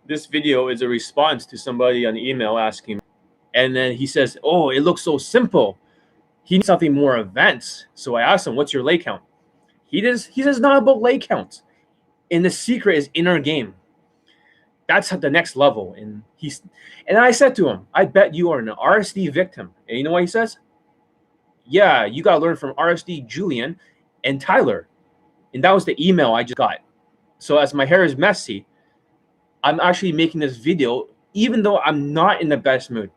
this video is a response to somebody on email asking, and then he says, "Oh, it looks so simple. He needs something more advanced." So I asked him, "What's your lay count?" He says not about lay counts. And the secret is inner game. That's at the next level. And I said to him, "I bet you are an RSD victim." And you know what he says? "Yeah, you got to learn from RSD Julien and Tyler." And that was the email I just got. So as my hair is messy, I'm actually making this video even though I'm not in the best mood.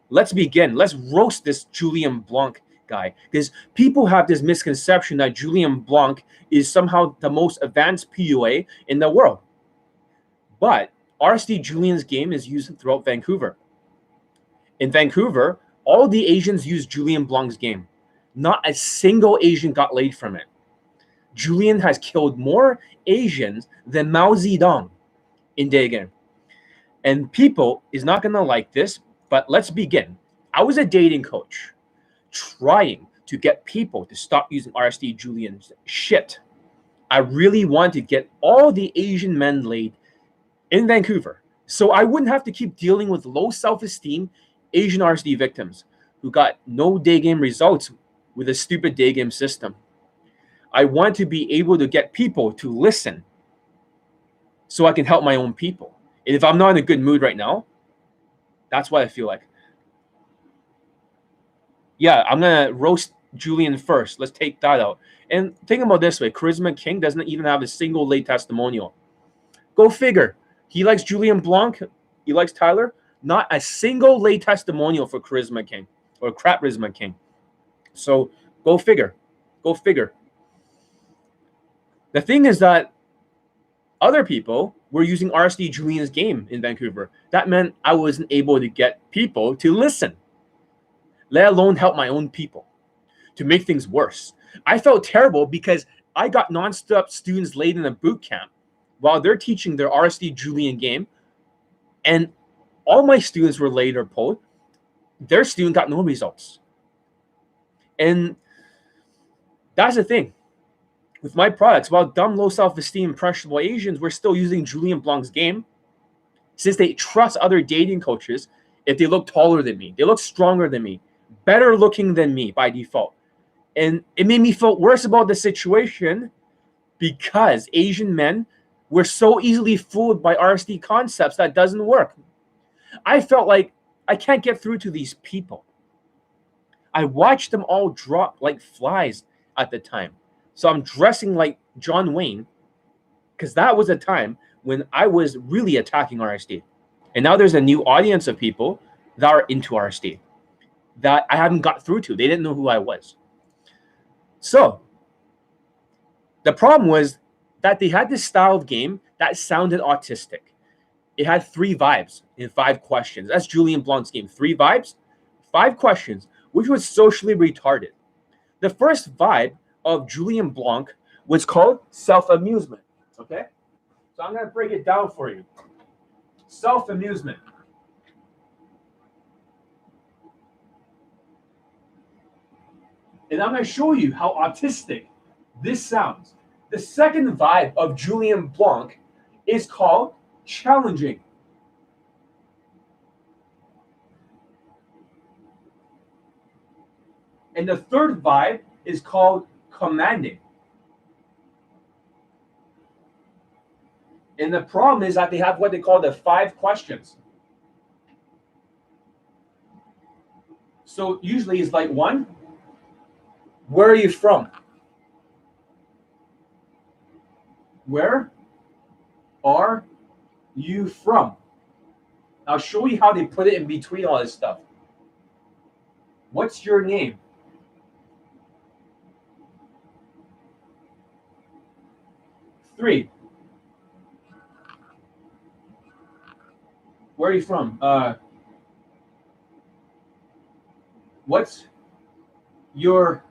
Let's begin. Let's roast this Julien Blanc guy, because people have this misconception that Julien Blanc is somehow the most advanced PUA in the world. But RSD Julien's game is used throughout Vancouver. In Vancouver, all the Asians use Julien Blanc's game. Not a single Asian got laid from it. Julien has killed more Asians than Mao Zedong in daygame. And people is not going to like this, but let's begin. I was a dating coach trying to get people to stop using RSD Julien's shit. I really wanted to get all the Asian men laid in Vancouver so I wouldn't have to keep dealing with low self-esteem Asian RSD victims who got no daygame results with a stupid daygame system. I want to be able to get people to listen so I can help my own people. And if I'm not in a good mood right now, that's what I feel like. Yeah, I'm going to roast Julien first. Let's take that out. And think about it this way. Charisma King doesn't even have a single lay testimonial. Go figure. He likes Julien Blanc. He likes Tyler. Not a single lay testimonial for Charisma King or Crap Charisma King. So go figure. Go figure. The thing is that other people were using RSD Julien's game in Vancouver. That meant I wasn't able to get people to listen, let alone help my own people. To make things worse, I felt terrible because I got nonstop students laid in a boot camp while they're teaching their RSD Julien game, and all my students were laid or pulled. Their student got no results. And that's the thing. With my products, while dumb, low self-esteem, impressionable Asians were still using Julien Blanc's game, since they trust other dating coaches if they look taller than me, they look stronger than me, better looking than me by default. And it made me feel worse about the situation because Asian men were so easily fooled by RSD concepts that doesn't work. I felt like I can't get through to these people. I watched them all drop like flies at the time. So I'm dressing like John Wayne because that was a time when I was really attacking RSD. And now there's a new audience of people that are into RSD that I haven't got through to. They didn't know who I was. So the problem was that they had this style of game that sounded autistic. It had 3 vibes in 5 questions. That's Julien Blanc's game. 3 vibes, 5 questions, which was socially retarded. The first vibe of Julien Blanc was called self-amusement. Okay? So I'm going to break it down for you. Self-amusement. And I'm going to show you how autistic this sounds. The second vibe of Julien Blanc is called challenging. And the third vibe is called commanding. And the problem is that they have what they call the 5 questions. So usually it's like 1, where are you from? Where are you from? I'll show you how they put it in between all this stuff. What's your name? Three. Where are you from? What's your...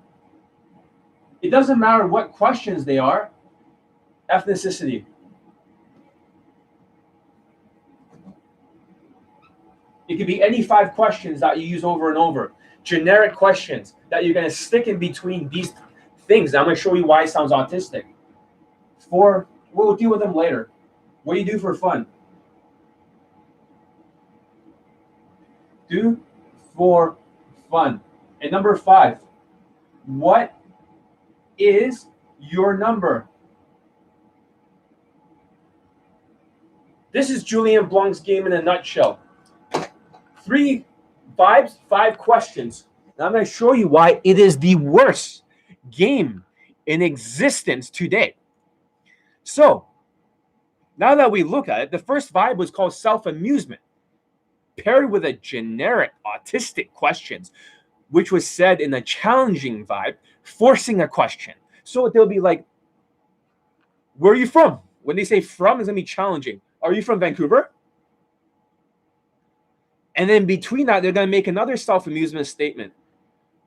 It doesn't matter what questions they are. Ethnicity. It could be any 5 questions that you use over and over. Generic questions that you're going to stick in between these things. I'm going to show you why it sounds autistic. 4, we'll deal with them later. What do you do for fun? do for fun. And number 5, what is your number? This is Julien Blanc's game in a nutshell. 3 vibes, 5 questions. Now I'm going to show you why it is the worst game in existence today. So, now that we look at it, the first vibe was called Selfamusement, paired with a generic autistic questions, which was said in a challenging vibe, forcing a question. So they'll be like, where are you from? When they say from, it's going to be challenging. Are you from Vancouver? And then between that, they're going to make another self-amusement statement.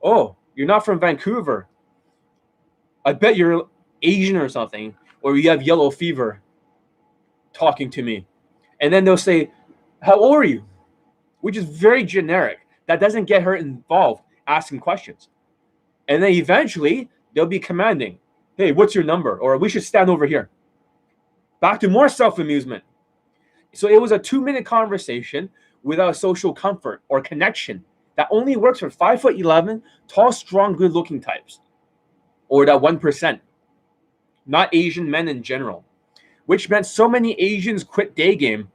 Oh, you're not from Vancouver. I bet you're Asian or something, or you have yellow fever talking to me. And then they'll say, how old are you? Which is very generic. That doesn't get her involved asking questions. And then eventually, they'll be commanding, hey, what's your number? Or we should stand over here. Back to more self-amusement. So it was a 2-minute conversation without social comfort or connection that only works for 5'11", tall, strong, good-looking types, or that 1%, not Asian men in general, which meant so many Asians quit day game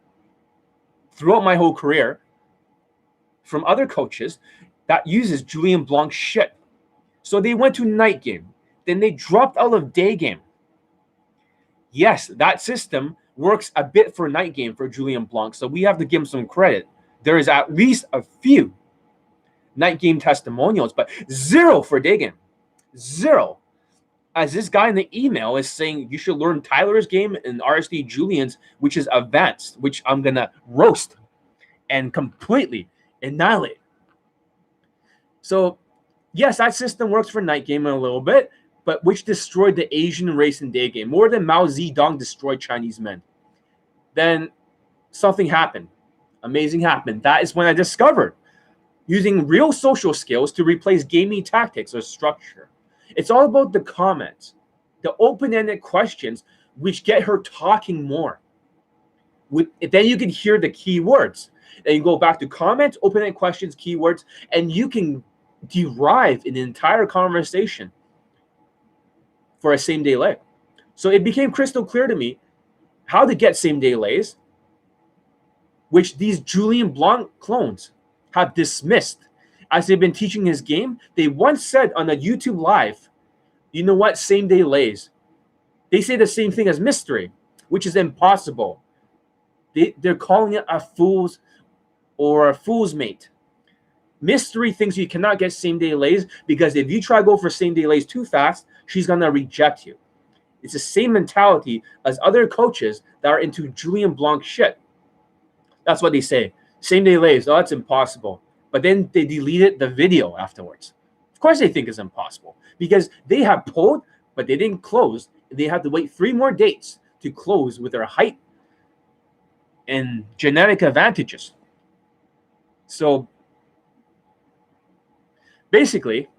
throughout my whole career from other coaches that uses Julien Blanc shit. So they went to night game, then they dropped out of day game. Yes, that system works a bit for night game for Julien Blanc, so we have to give him some credit. There is at least a few night game testimonials, but 0 for day game. 0. As this guy in the email is saying, you should learn Tyler's game and RSD Julien's, which is advanced, which I'm going to roast and completely annihilate. So, yes, that system works for night game a little bit, but which destroyed the Asian race in day game more than Mao Zedong destroyed Chinese men. Then something happened. Amazing happened. That is when I discovered using real social skills to replace gaming tactics or structure. It's all about the comments, the open-ended questions, which get her talking more. Then you can hear the key words. Then you go back to comments, open-ended questions, keywords, and you can derive an entire conversation for a same-day lay. So it became crystal clear to me how to get same-day lays, which these Julien Blanc clones have dismissed. As they've been teaching his game, they once said on a YouTube live, you know what, same-day lays. They say the same thing as mystery, which is impossible. They're calling it a fool's or a fool's mate. Mystery thinks you cannot get same-day lays because if you try to go for same-day lays too fast, she's going to reject you. It's the same mentality as other coaches that are into Julien Blanc shit. That's what they say. Same-day lays, oh, that's impossible. But then they deleted the video afterwards. Of course they think it's impossible because they have pulled, but they didn't close. They have to wait 3 more dates to close with their height and genetic advantages. So basically,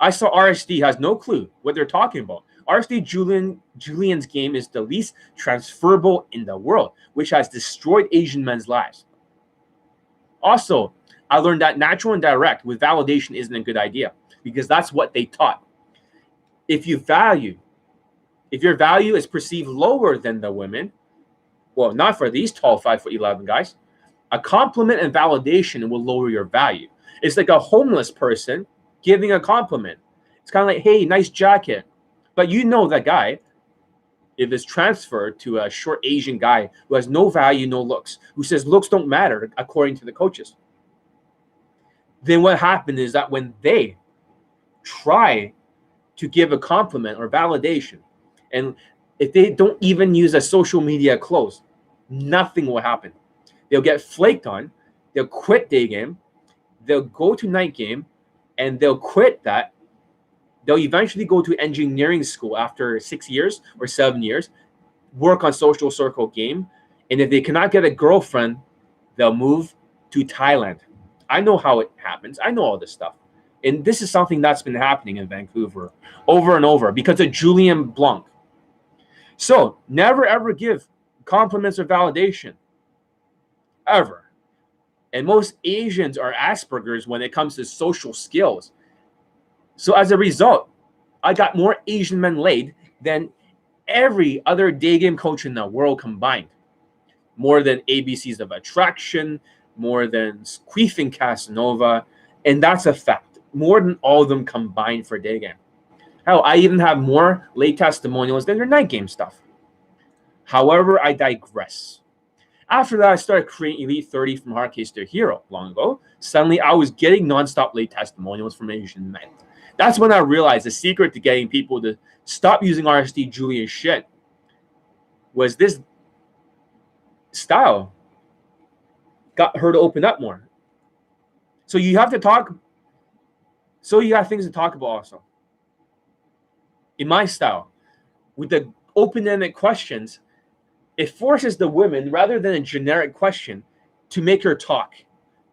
I saw RSD has no clue what they're talking about. RSD Julien's game is the least transferable in the world, which has destroyed Asian men's lives. Also, I learned that natural and direct with validation isn't a good idea because that's what they taught. If your value is perceived lower than the women, well, not for these tall 5'11" guys, a compliment and validation will lower your value. It's like a homeless person giving a compliment. It's kind of like, hey, nice jacket. But you know that guy, if it's transferred to a short Asian guy who has no value, no looks, who says looks don't matter according to the coaches, then what happened is that when they try to give a compliment or validation, and if they don't even use a social media close, nothing will happen. They'll get flaked on, they'll quit day game, they'll go to night game, and they'll quit that. They'll eventually go to engineering school after 6 years or 7 years, work on social circle game, and if they cannot get a girlfriend, they'll move to Thailand. I know how it happens. I know all this stuff. And this is something that's been happening in Vancouver over and over because of Julien Blanc. So never, ever give compliments or validation. Ever. And most Asians are Asperger's when it comes to social skills. So as a result, I got more Asian men laid than every other day game coach in the world combined. More than ABCs of Attraction, more than Queef Casanova, and that's a fact. More than all of them combined for day game. Hell, I even have more late testimonials than their night game stuff. However, I digress. After that, I started creating Elite 30 from hard case to hero long ago. Suddenly, I was getting nonstop late testimonials from Asian men. That's when I realized the secret to getting people to stop using RSD Julien shit was this style got her to open up more. So you have to talk. So you got things to talk about also. In my style, with the open-ended questions, it forces the women, rather than a generic question, to make her talk.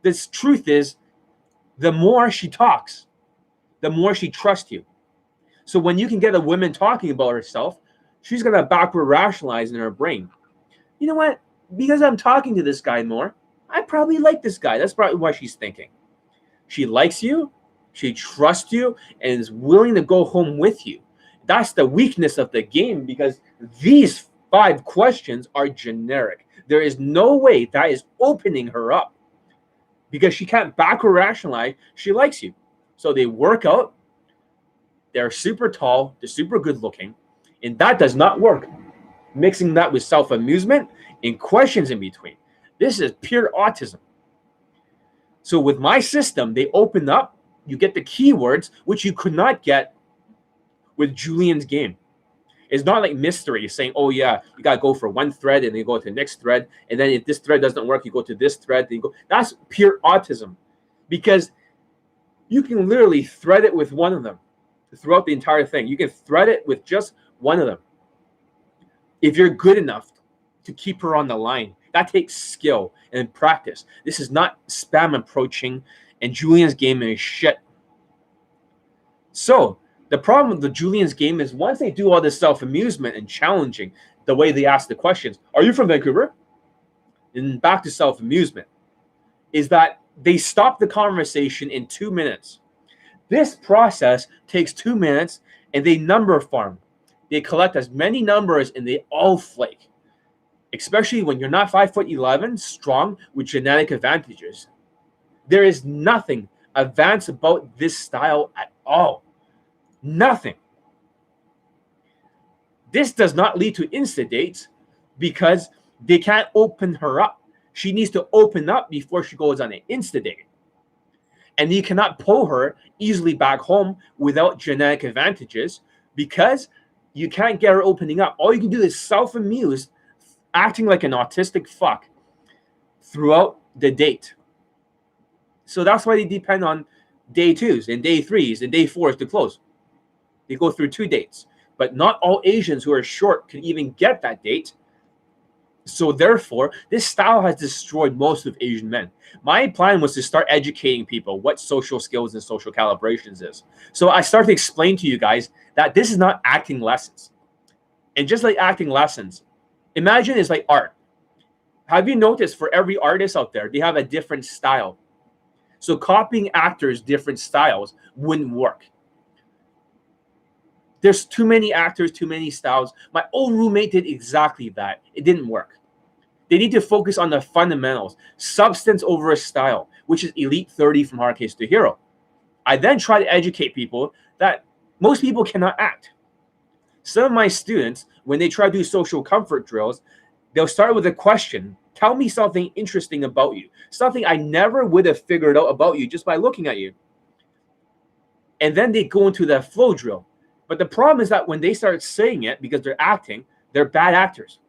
The truth is, the more she talks, the more she trusts you. So when you can get a woman talking about herself, she's going to backward rationalize in her brain. You know what? Because I'm talking to this guy more, I probably like this guy. That's probably what she's thinking. She likes you, she trusts you, and is willing to go home with you. That's the weakness of the game, because these 5 questions are generic. There is no way that is opening her up, because she can't backward rationalize she likes you. So they work out, they're super tall, they're super good looking, and that does not work. Mixing that with self-amusement and questions in between. This is pure autism. So with my system, they open up, you get the keywords, which you could not get with Julien's game. It's not like mystery saying, oh yeah, you got to go for one thread and then you go to the next thread. And then if this thread doesn't work, you go to this thread. Then you go. That's pure autism, because you can literally thread it with one of them throughout the entire thing. You can thread it with just one of them. If you're good enough to keep her on the line, that takes skill and practice. This is not spam approaching, and Julien's game is shit. So the problem with the Julien's game is once they do all this self-amusement and challenging the way they ask the questions, are you from Vancouver? And back to self-amusement, is that they stop the conversation in 2 minutes. This process takes 2 minutes, and they number farm. They collect as many numbers, and they all flake. Especially when you're not 5'11", strong with genetic advantages. There is nothing advanced about this style at all. Nothing. This does not lead to insta dates because they can't open her up. She needs to open up before she goes on an insta date. And you cannot pull her easily back home without genetic advantages because you can't get her opening up. All you can do is self-amuse, acting like an autistic fuck throughout the date. So that's why they depend on day 2s and day 3s and day 4s to close. They go through 2 dates. But not all Asians who are short can even get that date. So therefore, this style has destroyed most of Asian men. My plan was to start educating people what social skills and social calibrations is. So I started to explain to you guys that this is not acting lessons. And just like acting lessons, imagine it's like art. Have you noticed for every artist out there, they have a different style? So copying actors' different styles wouldn't work. There's too many actors, too many styles. My old roommate did exactly that. It didn't work. They need to focus on the fundamentals, substance over a style, which is Elite 30 from hard case to hero. I then try to educate people that most people cannot act. Some of my students, when they try to do social comfort drills, they'll start with a question. Tell me something interesting about you. Something I never would have figured out about you just by looking at you. And then they go into the flow drill. But the problem is that when they start saying it, because they're acting, they're bad actors.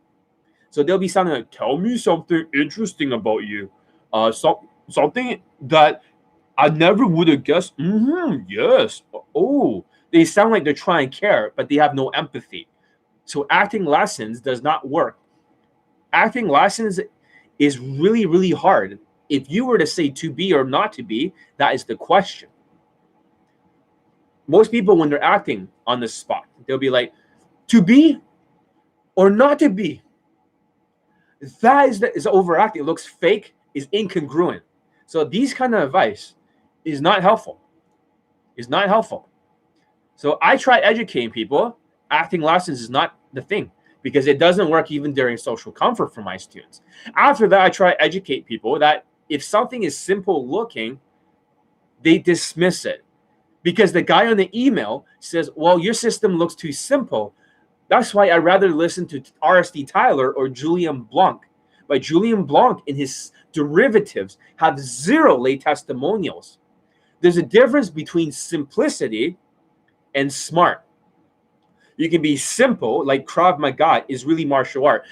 So they'll be something like, tell me something interesting about you. Something that I never would have guessed. Yes. Oh, they sound like they're trying to care, but they have no empathy. So acting lessons does not work. Acting lessons is really, really hard. If you were to say to be or not to be, that is the question. Most people, when they're acting on the spot, they'll be like, to be or not to be. That is overacting. It looks fake, is incongruent. So these kind of advice is not helpful. Is not helpful. So I try educating people. Acting lessons is not the thing because it doesn't work even during social comfort for my students. After that, I try to educate people that if something is simple looking, they dismiss it. Because the guy on the email says, well, your system looks too simple. That's why I'd rather listen to RSD Tyler or Julien Blanc. But Julien Blanc and his derivatives have zero lay testimonials. There's a difference between simplicity and smart. You can be simple, like Krav Maga is really martial art,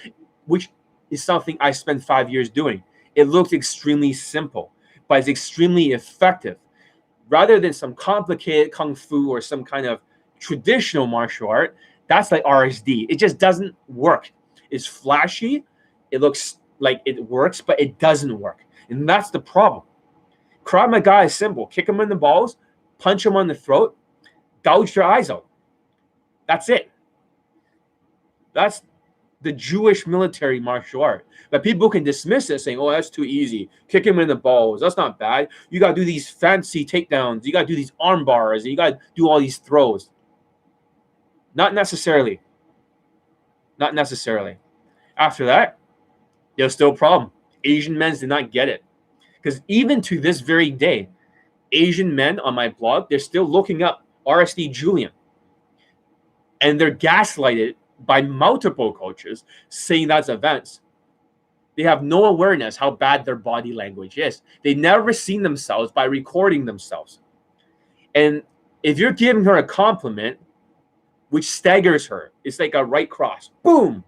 which is something I spent 5 years doing. It looks extremely simple, but it's extremely effective. Rather than some complicated kung fu or some kind of traditional martial art, that's like RSD. It just doesn't work. It's flashy. It looks like it works, but it doesn't work. And that's the problem. Krav Maga is simple. Kick them in the balls, punch them on the throat, gouge their eyes out. That's it. That's the Jewish military martial art. But people can dismiss it saying, oh, that's too easy. Kick him in the balls. That's not bad. You got to do these fancy takedowns. You got to do these arm bars. And you got to do all these throws. Not necessarily. Not necessarily. After that, there's still a problem. Asian men did not get it. Because even to this very day, Asian men on my blog, they're still looking up RSD Julien. And they're gaslighted by multiple coaches saying that's events. They have no awareness how bad their body language is. They never seen themselves by recording themselves. And if you're giving her a compliment, which staggers her, it's like a right cross, boom,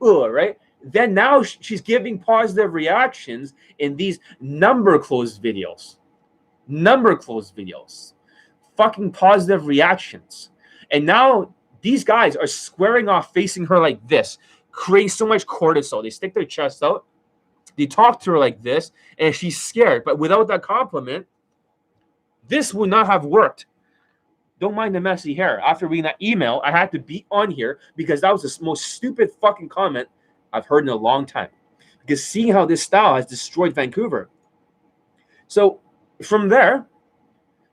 right? Then now she's giving positive reactions in these number closed videos. Number closed videos. Fucking positive reactions. And now these guys are squaring off facing her like this, creating so much cortisol. They stick their chest out. They talk to her like this, and she's scared. But without that compliment, this would not have worked. Don't mind the messy hair. After reading that email, I had to be on here because that was the most stupid fucking comment I've heard in a long time. Because seeing how this style has destroyed Vancouver. So from there,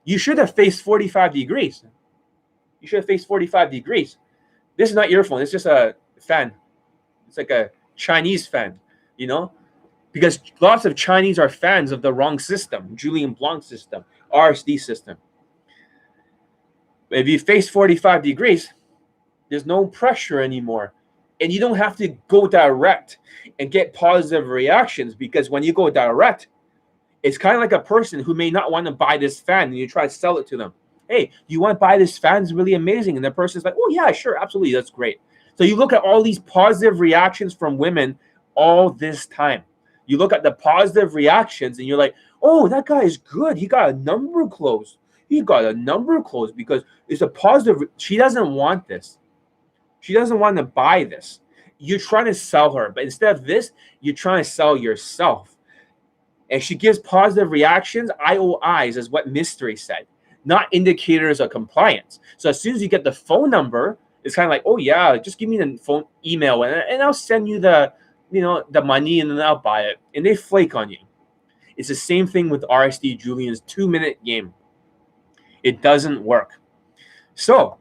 you should have faced 45 degrees. You should have faced 45 degrees. This is not your phone. It's just a fan. It's like a Chinese fan, you know? Because lots of Chinese are fans of the wrong system, Julien Blanc system, RSD system. If you face 45 degrees, there's no pressure anymore. And you don't have to go direct and get positive reactions because when you go direct, it's kind of like a person who may not want to buy this fan and you try to sell it to them. Hey, you want to buy this fan? It's really amazing. And the person's like, oh, yeah, sure, absolutely. That's great. So you look at all these positive reactions from women all this time. You look at the positive reactions and you're like, oh, that guy is good. He got a number closed. He got a number closed because it's a positive. She doesn't want this. She doesn't want to buy this. You're trying to sell her. But instead of this, you're trying to sell yourself. And she gives positive reactions, IOIs, is what Mystery said, not indicators of compliance. So as soon as you get the phone number, it's kind of like, oh, yeah, just give me the phone email and I'll send you the money and then I'll buy it. And they flake on you. It's the same thing with RSD Julien's 2-minute game. It doesn't work. So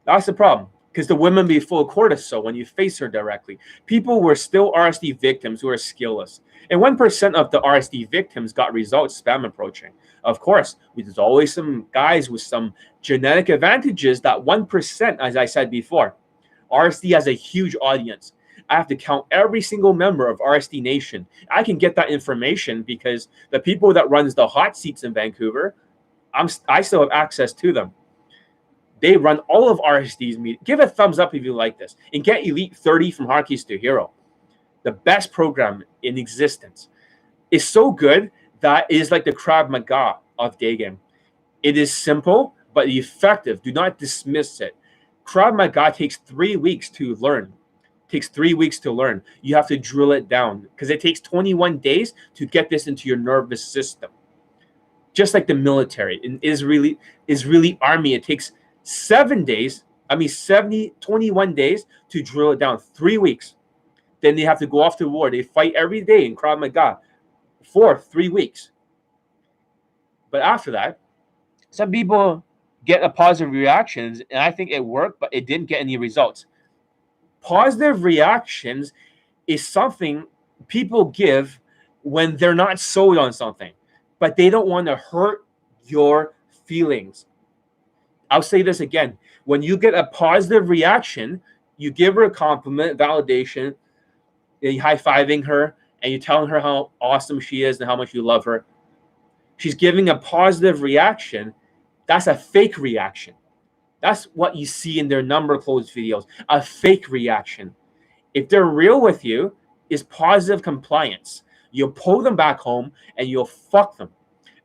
that's the problem. Because the women be full of cortisol when you face her directly. People were still RSD victims who are skillless. And 1% of the RSD victims got results spam approaching. Of course, there's always some guys with some genetic advantages, that 1%, as I said before. RSD has a huge audience. I have to count every single member of RSD Nation. I can get that information because the people that runs the hot seats in Vancouver, I still have access to them. They run all of RSD's meetings. Give a thumbs up if you like this. And get Elite 30 from Hardkeys to Hero. The best program in existence. It's so good that it is like the Krav Maga of daygame. It is simple, but effective. Do not dismiss it. Krav Maga takes 3 weeks to learn. It takes 3 weeks to learn. You have to drill it down because it takes 21 days to get this into your nervous system. Just like the military. In Israeli army, it takes 21 days to drill it down. 3 weeks. Then they have to go off to war. They fight every day in Krav Maga for 3 weeks. But after that, some people get a positive reactions, and I think it worked, but it didn't get any results. Positive reactions is something people give when they're not sold on something, but they don't want to hurt your feelings. I'll say this again. When you get a positive reaction, you give her a compliment, validation, you high-fiving her, and you're telling her how awesome she is and how much you love her. She's giving a positive reaction. That's a fake reaction. That's what you see in their number closed videos, a fake reaction. If they're real with you, is positive compliance. You'll pull them back home and you'll fuck them.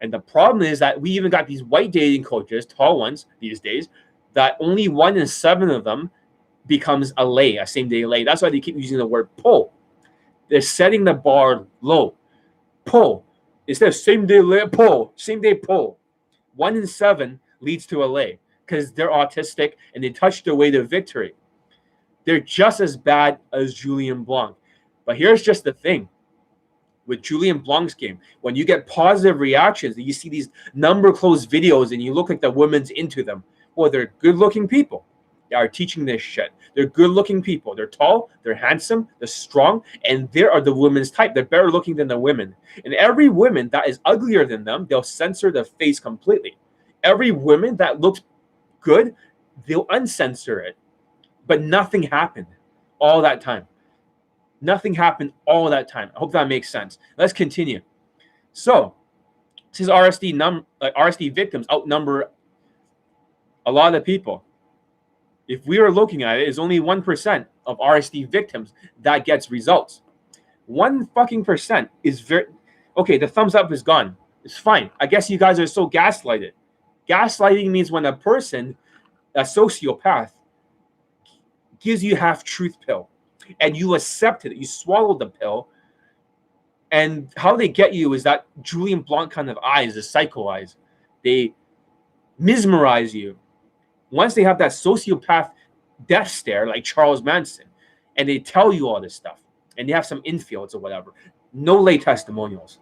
And the problem is that we even got these white dating coaches, tall ones these days, that only 1 in 7 of them becomes a lay, a same-day lay. That's why they keep using the word pull. They're setting the bar low. Pull. Instead of same-day lay, pull. Same-day pull. 1 in 7 leads to a lay because they're autistic and they touch their way to victory. They're just as bad as Julien Blanc. But here's just the thing. With Julien Blanc's game, when you get positive reactions, and you see these number closed videos and you look like the woman's into them, well, they're good-looking people. They are teaching this shit. They're good-looking people. They're tall, they're handsome, they're strong, and they are the women's type. They're better looking than the women. And every woman that is uglier than them, they'll censor the face completely. Every woman that looks good, they'll uncensor it. But nothing happened all that time. Nothing happened all that time. I hope that makes sense. Let's continue. So, since RSD victims outnumber a lot of people, if we are looking at it, it's only 1% of RSD victims that gets results. 1 fucking percent is very okay. The thumbs up is gone. It's fine. I guess you guys are so gaslighted. Gaslighting means when a person, a sociopath, gives you half-truth pill, and you accept it. You swallow the pill, and how they get you is that Julien Blanc kind of eyes, the psycho eyes. They mesmerize you. Once they have that sociopath death stare, like Charles Manson, and they tell you all this stuff, and they have some infields or whatever, no lay testimonials,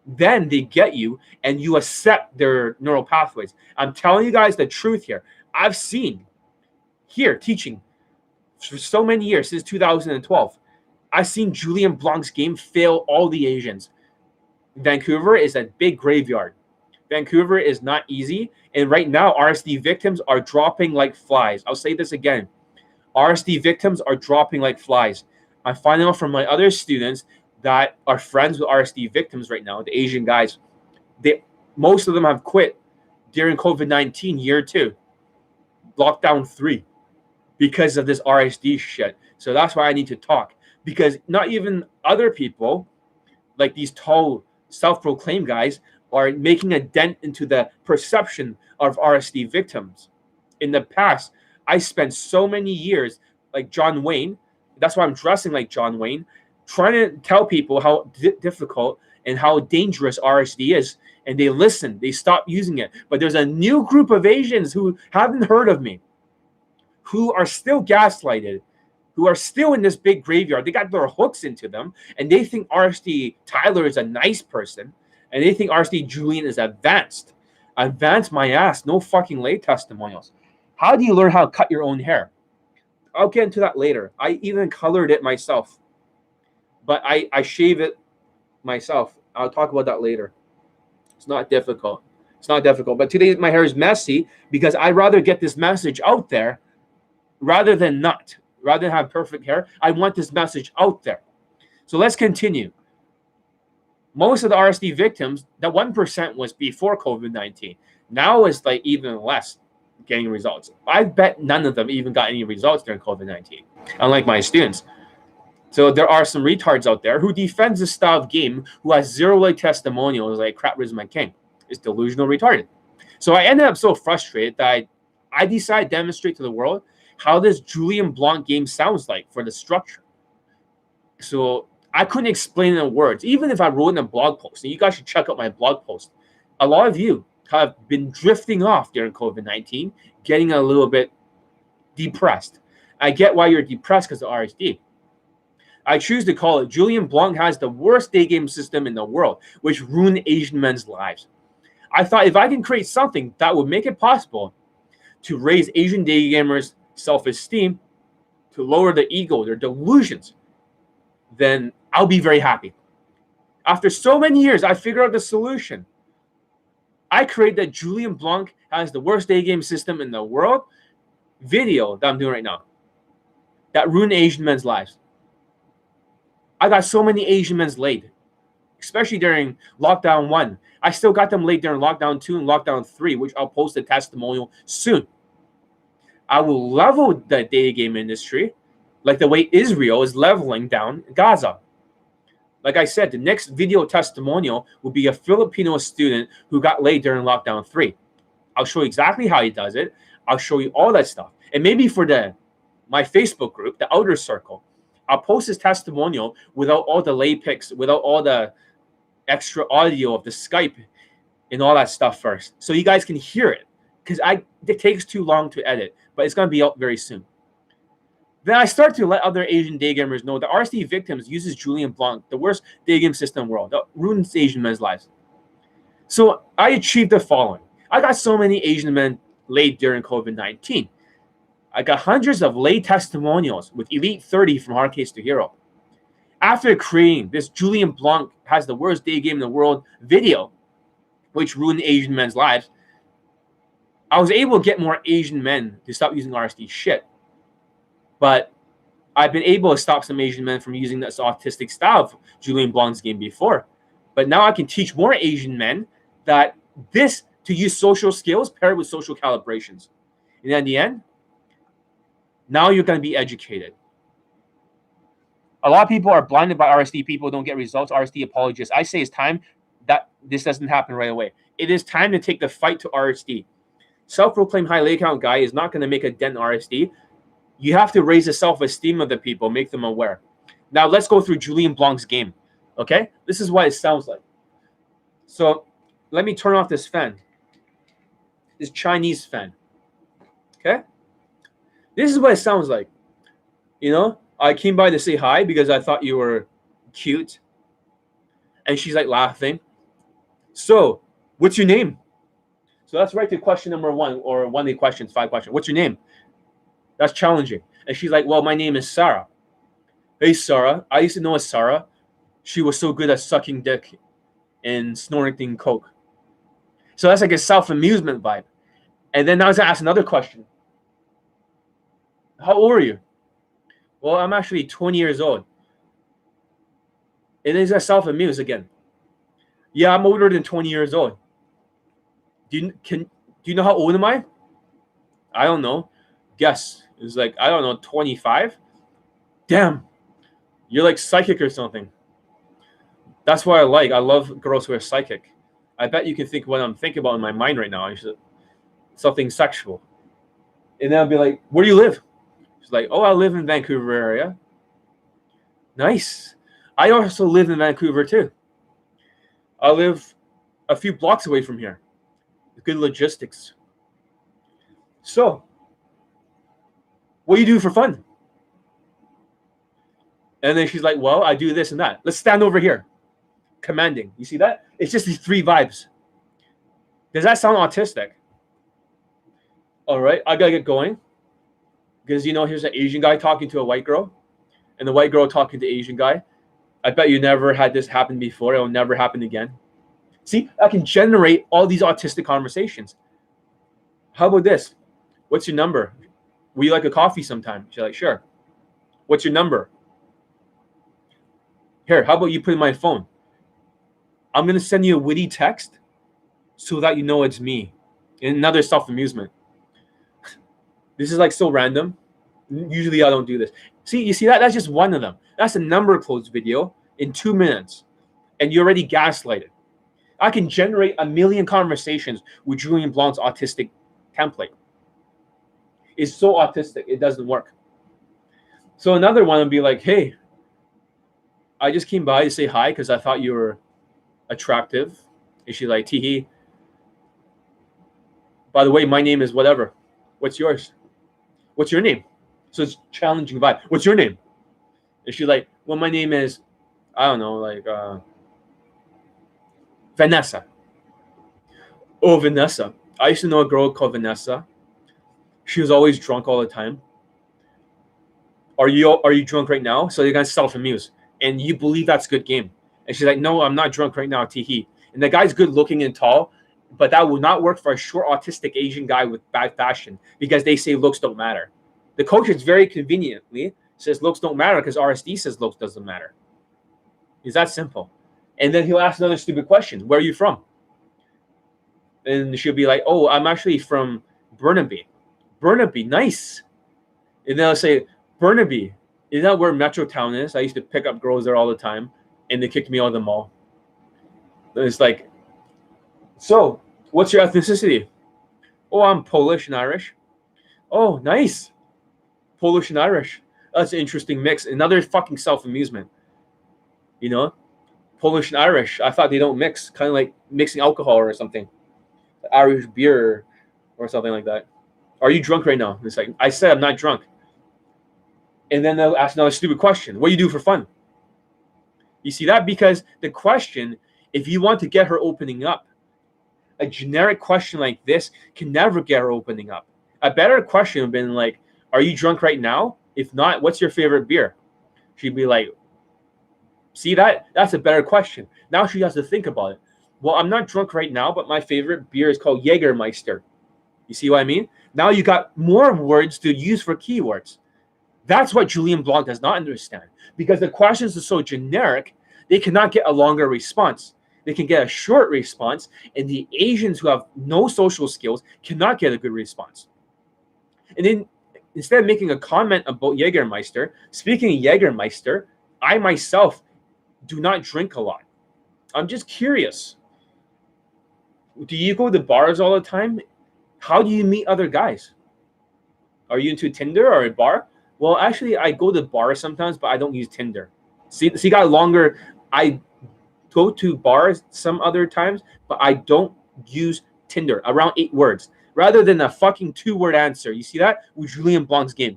then they get you, and you accept their neural pathways. I'm telling you guys the truth here. I've seen here teaching for so many years, since 2012, I've seen Julien Blanc's game fail all the Asians. Vancouver is a big graveyard. Vancouver is not easy. And right now, RSD victims are dropping like flies. I'll say this again. RSD victims are dropping like flies. I'm finding out from my other students that are friends with RSD victims right now, the Asian guys, most of them have quit during COVID-19 year 2, lockdown 3. Because of this RSD shit. So that's why I need to talk. Because not even other people, like these tall, self-proclaimed guys, are making a dent into the perception of RSD victims. In the past, I spent so many years, like John Wayne, that's why I'm dressing like John Wayne, trying to tell people how difficult and how dangerous RSD is. And they listen, they stop using it. But there's a new group of Asians who haven't heard of me, who are still gaslighted, who are still in this big graveyard. They got their hooks into them, and they think RSD Tyler is a nice person, and they think RSD Julien is advanced. Advanced my ass. No fucking lay testimonials. How do you learn how to cut your own hair? I'll get into that later. I even colored it myself, but I shave it myself. I'll talk about that later. It's not difficult. It's not difficult. But today my hair is messy because I'd rather get this message out there rather than not. Rather than have perfect hair, I want this message out there. So let's continue. Most of the RSD victims, that 1% was before COVID-19. Now it's like even less getting results. I bet none of them even got any results during COVID-19, unlike my students. So there are some retards out there who defends this style of game who has 0 like testimonials like Crap Rizma King. It's delusional retarded. So I ended up so frustrated that I decided to demonstrate to the world how this Julien Blanc game sounds like for the structure. So I couldn't explain it in words, even if I wrote in a blog post. And you guys should check out my blog post. A lot of you have been drifting off during COVID-19, getting a little bit depressed. I get why you're depressed because of RSD. I choose to call it Julien Blanc has the worst day game system in the world, which ruined Asian men's lives. I thought if I can create something that would make it possible to raise Asian day gamers' self-esteem, to lower their ego, their delusions, then I'll be very happy. After so many years, I figured out the solution. I create that Julien Blanc has the worst day game system in the world video that I'm doing right now that ruined Asian men's lives. I got so many Asian men's laid, especially during lockdown 1. I still got them laid during lockdown 2 and lockdown 3, which I'll post a testimonial soon. I will level the day game industry like the way Israel is leveling down Gaza. Like I said, the next video testimonial will be a Filipino student who got laid during lockdown 3. I'll show you exactly how he does it. I'll show you all that stuff. And maybe for my Facebook group, the Outer Circle, I'll post his testimonial without all the lay pics, without all the extra audio of the Skype and all that stuff first. So you guys can hear it. Because it takes too long to edit. But it's going to be out very soon. Then I start to let other Asian day gamers know that RSD victims uses Julien Blanc, the worst day game system in the world, that ruins Asian men's lives. So I achieved the following. I got so many Asian men laid during COVID-19. I got hundreds of lay testimonials with Elite 30 from Hard Case to Hero. After creating this Julien Blanc has the worst day game in the world video, which ruined Asian men's lives, I was able to get more Asian men to stop using RSD shit. But I've been able to stop some Asian men from using this autistic style of Julien Blanc's game before. But now I can teach more Asian men that to use social skills paired with social calibrations. And in the end, now you're going to be educated. A lot of people are blinded by RSD. People don't get results. RSD apologists. I say it's time that this doesn't happen right away. It is time to take the fight to RSD. Self-proclaimed high lay count guy is not going to make a dent in RSD. You have to raise the self-esteem of the people, make them aware. Now, let's go through Julien Blanc's game, okay? This is what it sounds like. So let me turn off this fan, this Chinese fan, okay? This is what it sounds like. You know, I came by to say hi because I thought you were cute. And she's like laughing. So, what's your name? So that's right to question number 1, or one of the questions, 5 questions. What's your name? That's challenging. And she's like, well, my name is Sarah. Hey, Sarah. I used to know a Sarah. She was so good at sucking dick and snorting coke. So that's like a self-amusement vibe. And then I was going to ask another question. How old are you? Well, I'm actually 20 years old. It is a self-amuse again. Yeah, I'm older than 20 years old. Do you know how old am I? I don't know. Guess. It's like, I don't know, 25? Damn. You're like psychic or something. That's what I like. I love girls who are psychic. I bet you can think what I'm thinking about in my mind right now. Something sexual. And then I'll be like, where do you live? She's like, oh, I live in Vancouver area. Nice. I also live in Vancouver too. I live a few blocks away from here. Good logistics. So, what do you do for fun? And then she's like, well, I do this and that. Let's stand over here. Commanding. You see that? It's just these 3 vibes. Does that sound autistic? All right, I gotta get going. Because, you know, here's an Asian guy talking to a white girl. And the white girl talking to the Asian guy. I bet you never had this happen before. It'll never happen again. See, I can generate all these autistic conversations. How about this? What's your number? Would you like a coffee sometime? She's like, sure. What's your number? Here, how about you put in my phone? I'm going to send you a witty text so that you know it's me. And another self-amusement. This is like so random. Usually I don't do this. See, you see that? That's just one of them. That's a number closed video in 2 minutes. And you're already gaslighted. I can generate 1 million conversations with Julien Blanc's autistic template. It's so autistic, it doesn't work. So another one would be like, hey, I just came by to say hi because I thought you were attractive. And she's like, tee-hee. By the way, my name is whatever. What's yours? What's your name? So it's challenging vibe. What's your name? And she's like, well, my name is, I don't know, like Vanessa. Oh, Vanessa. I used to know a girl called Vanessa. She was always drunk all the time. Are you drunk right now? So you're gonna self-amuse. And you believe that's a good game. And she's like, no, I'm not drunk right now, teehee. And the guy's good looking and tall, but that would not work for a short autistic Asian guy with bad fashion because they say looks don't matter. The coach is very conveniently says looks don't matter because RSD says looks doesn't matter. It's that simple. And then he'll ask another stupid question. Where are you from? And she'll be like, oh, I'm actually from Burnaby. Burnaby, nice. And then I'll say, Burnaby, is that where Metrotown is? I used to pick up girls there all the time, and they kicked me out of the mall. It's like, so, what's your ethnicity? Oh, I'm Polish and Irish. Oh, nice. Polish and Irish. That's an interesting mix. Another fucking self-amusement. You know? Polish and Irish. I thought they don't mix. Kind of like mixing alcohol or something. Irish beer or something like that. Are you drunk right now? It's like, I said I'm not drunk. And then they'll ask another stupid question. What do you do for fun? You see that? Because the question, if you want to get her opening up, a generic question like this can never get her opening up. A better question would have been like, are you drunk right now? If not, what's your favorite beer? She'd be like, see that? That's a better question. Now she has to think about it. Well, I'm not drunk right now, but my favorite beer is called Jägermeister. You see what I mean? Now you got more words to use for keywords. That's what Julien Blanc does not understand. Because the questions are so generic, they cannot get a longer response. They can get a short response, and the Asians who have no social skills cannot get a good response. And then instead of making a comment about Jägermeister, speaking of Jägermeister, I myself do not drink a lot. I'm just curious. Do you go to bars all the time? How do you meet other guys? Are you into Tinder or a bar? Well, actually, I go to bars sometimes, but I don't use Tinder. See, got longer. I go to bars some other times, but I don't use Tinder. Around 8 words. Rather than a fucking 2-word answer. You see that? With Julien Blanc's game.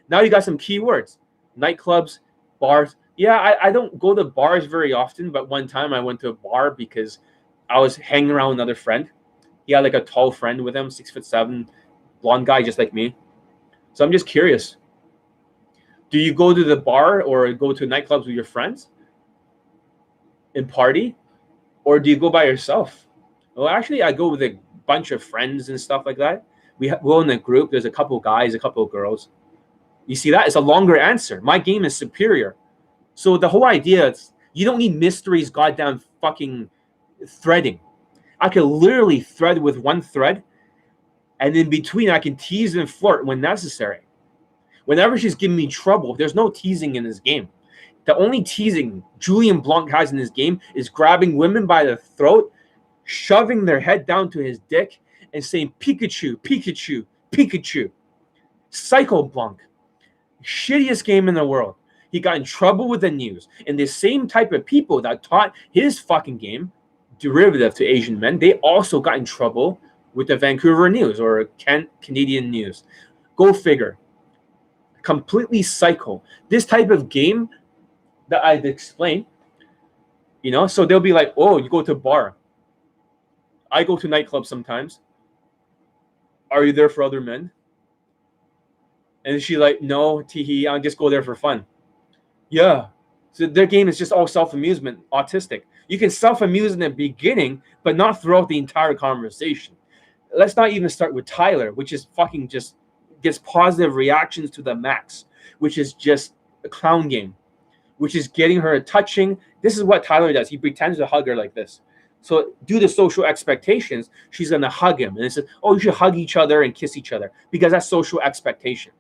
Now you got some keywords. Nightclubs, bars. Yeah, I don't go to bars very often, but one time I went to a bar because I was hanging around with another friend. He had like a tall friend with him, 6'7", blonde guy just like me. So I'm just curious. Do you go to the bar or go to nightclubs with your friends and party? Or do you go by yourself? Well, actually, I go with a bunch of friends and stuff like that. We go in a group. There's a couple guys, a couple girls. You see that? It's a longer answer. My game is superior. So the whole idea is you don't need mysteries, goddamn fucking threading. I can literally thread with one thread, and in between I can tease and flirt when necessary. Whenever she's giving me trouble, there's no teasing in this game. The only teasing Julien Blanc has in this game is grabbing women by the throat, shoving their head down to his dick, and saying, Pikachu, Pikachu, Pikachu. Psycho Blanc. Shittiest game in the world. He got in trouble with the news. And the same type of people that taught his fucking game, derivative to Asian men, they also got in trouble with the Vancouver News or Canadian News. Go figure. Completely psycho. This type of game that I've explained, you know, so they'll be like, oh, you go to a bar. I go to nightclubs sometimes. Are you there for other men? And she's like, no, teehee, I'll just go there for fun. Yeah. So their game is just all self-amusement, autistic. You can self-amuse in the beginning, but not throughout the entire conversation. Let's not even start with Tyler, which is fucking just gets positive reactions to the max, which is just a clown game, which is getting her touching. This is what Tyler does. He pretends to hug her like this. So due to social expectations, she's going to hug him. And it says, oh, you should hug each other and kiss each other because that's social expectation.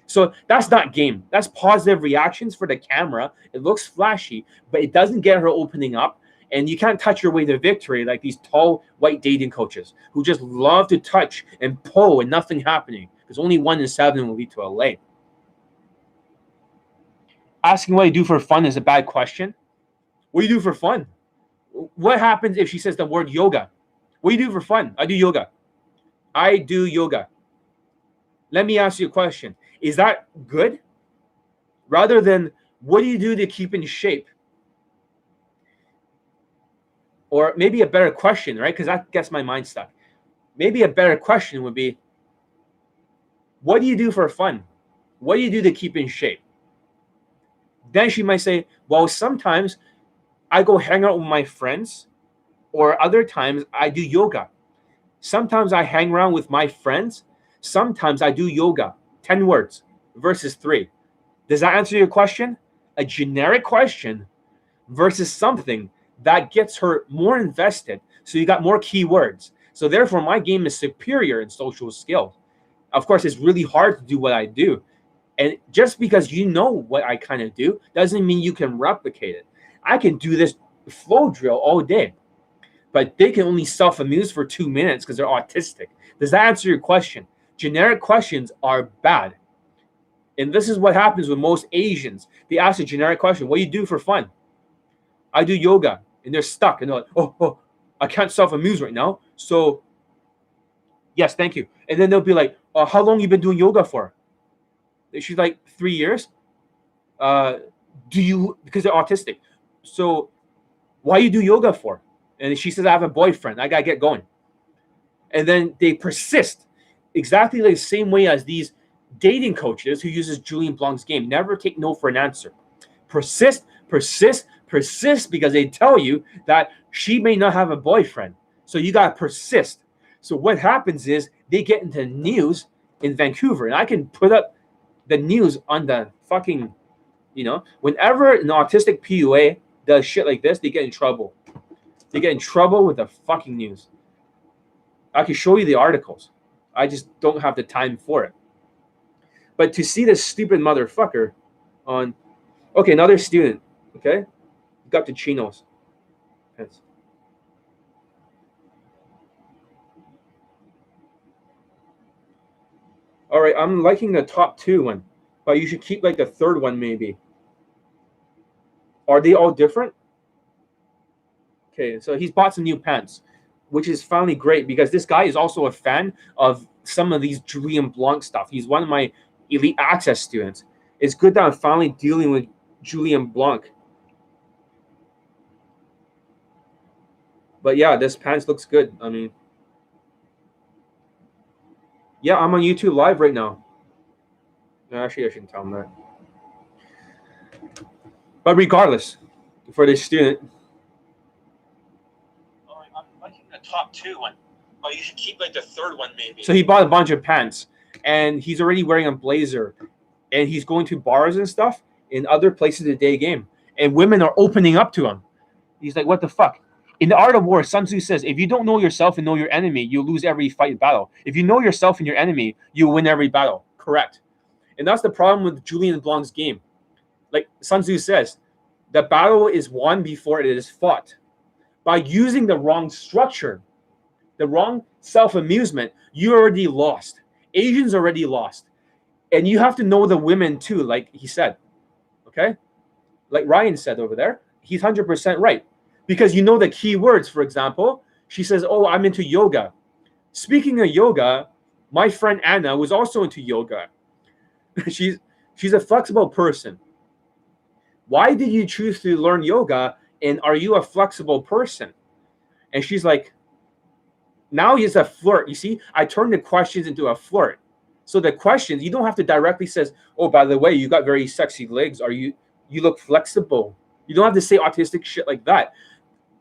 So that's not game. That's positive reactions for the camera. It looks flashy, but it doesn't get her opening up. And you can't touch your way to victory like these tall white dating coaches who just love to touch and pull and nothing happening because only 1 in 7 will lead to a lay. Asking what you do for fun is a bad question. What do you do for fun? What happens if she says the word yoga? What do you do for fun? I do yoga. I do yoga. Let me ask you a question. Is that good? Rather than What do you do to keep in shape? Or maybe a better question, right? Because that gets my mind stuck. Maybe a better question would be, what do you do for fun? What do you do to keep in shape? Then she might say, well, sometimes I go hang out with my friends, or other times I do yoga. Sometimes I hang around with my friends. Sometimes I do yoga. 10 words versus 3. Does that answer your question? A generic question versus something that gets her more invested. So you got more keywords. So therefore, my game is superior in social skills. Of course, it's really hard to do what I do. And just because you know what I kind of do doesn't mean you can replicate it. I can do this flow drill all day, but they can only self-amuse for 2 minutes because they're autistic. Does that answer your question? Generic questions are bad. And this is what happens with most Asians. They ask a generic question, what do you do for fun? I do yoga. And they're stuck. And they're like, oh, I can't self-amuse right now. So, yes, thank you. And then they'll be like, how long you been doing yoga for? She's like, 3 years. Because they're autistic. So, why you do yoga for? And she says, I have a boyfriend. I got to get going. And then they persist exactly the same way as these dating coaches who uses Julien Blanc's game. Never take no for an answer. Persist, persist, persist, because they tell you that she may not have a boyfriend. So you got to persist. So what happens is they get into news in Vancouver. And I can put up the news on the fucking, whenever an autistic PUA does shit like this, they get in trouble. They get in trouble with the fucking news. I can show you the articles. I just don't have the time for it. But to see this stupid motherfucker on, okay, another student, okay, got the chinos. Yes. All right, I'm liking the top 2 one, but you should keep like the 3rd one maybe. Are they all different? Okay, so he's bought some new pants, which is finally great because this guy is also a fan of some of these Julien Blanc stuff. He's one of my elite access students. It's good that I'm finally dealing with Julien Blanc. But yeah, this pants looks good. I mean, yeah, I'm on YouTube Live right now. Actually, I shouldn't tell him that. But regardless, for this student, I'm liking the top 2 one, but you should keep like the 3rd one maybe. So he bought a bunch of pants, and he's already wearing a blazer, and he's going to bars and stuff in other places of day game, and women are opening up to him. He's like, what the fuck? In the Art of War, Sun Tzu says, if you don't know yourself and know your enemy, you lose every fight battle. If you know yourself and your enemy, you win every battle. Correct. And that's the problem with Julien Blanc's game. Like Sun Tzu says, the battle is won before it is fought. By using the wrong structure, the wrong self-amusement, you already lost. Asians already lost. And you have to know the women too, like he said. Okay? Like Ryan said over there, he's 100% right. Because you know the key words, for example, she says, oh, I'm into yoga. Speaking of yoga, my friend Anna was also into yoga. She's a flexible person. Why did you choose to learn yoga? And are you a flexible person? And she's like, now he's a flirt. You see, I turned the questions into a flirt. So the questions, you don't have to directly say, oh, by the way, you got very sexy legs. You look flexible. You don't have to say autistic shit like that.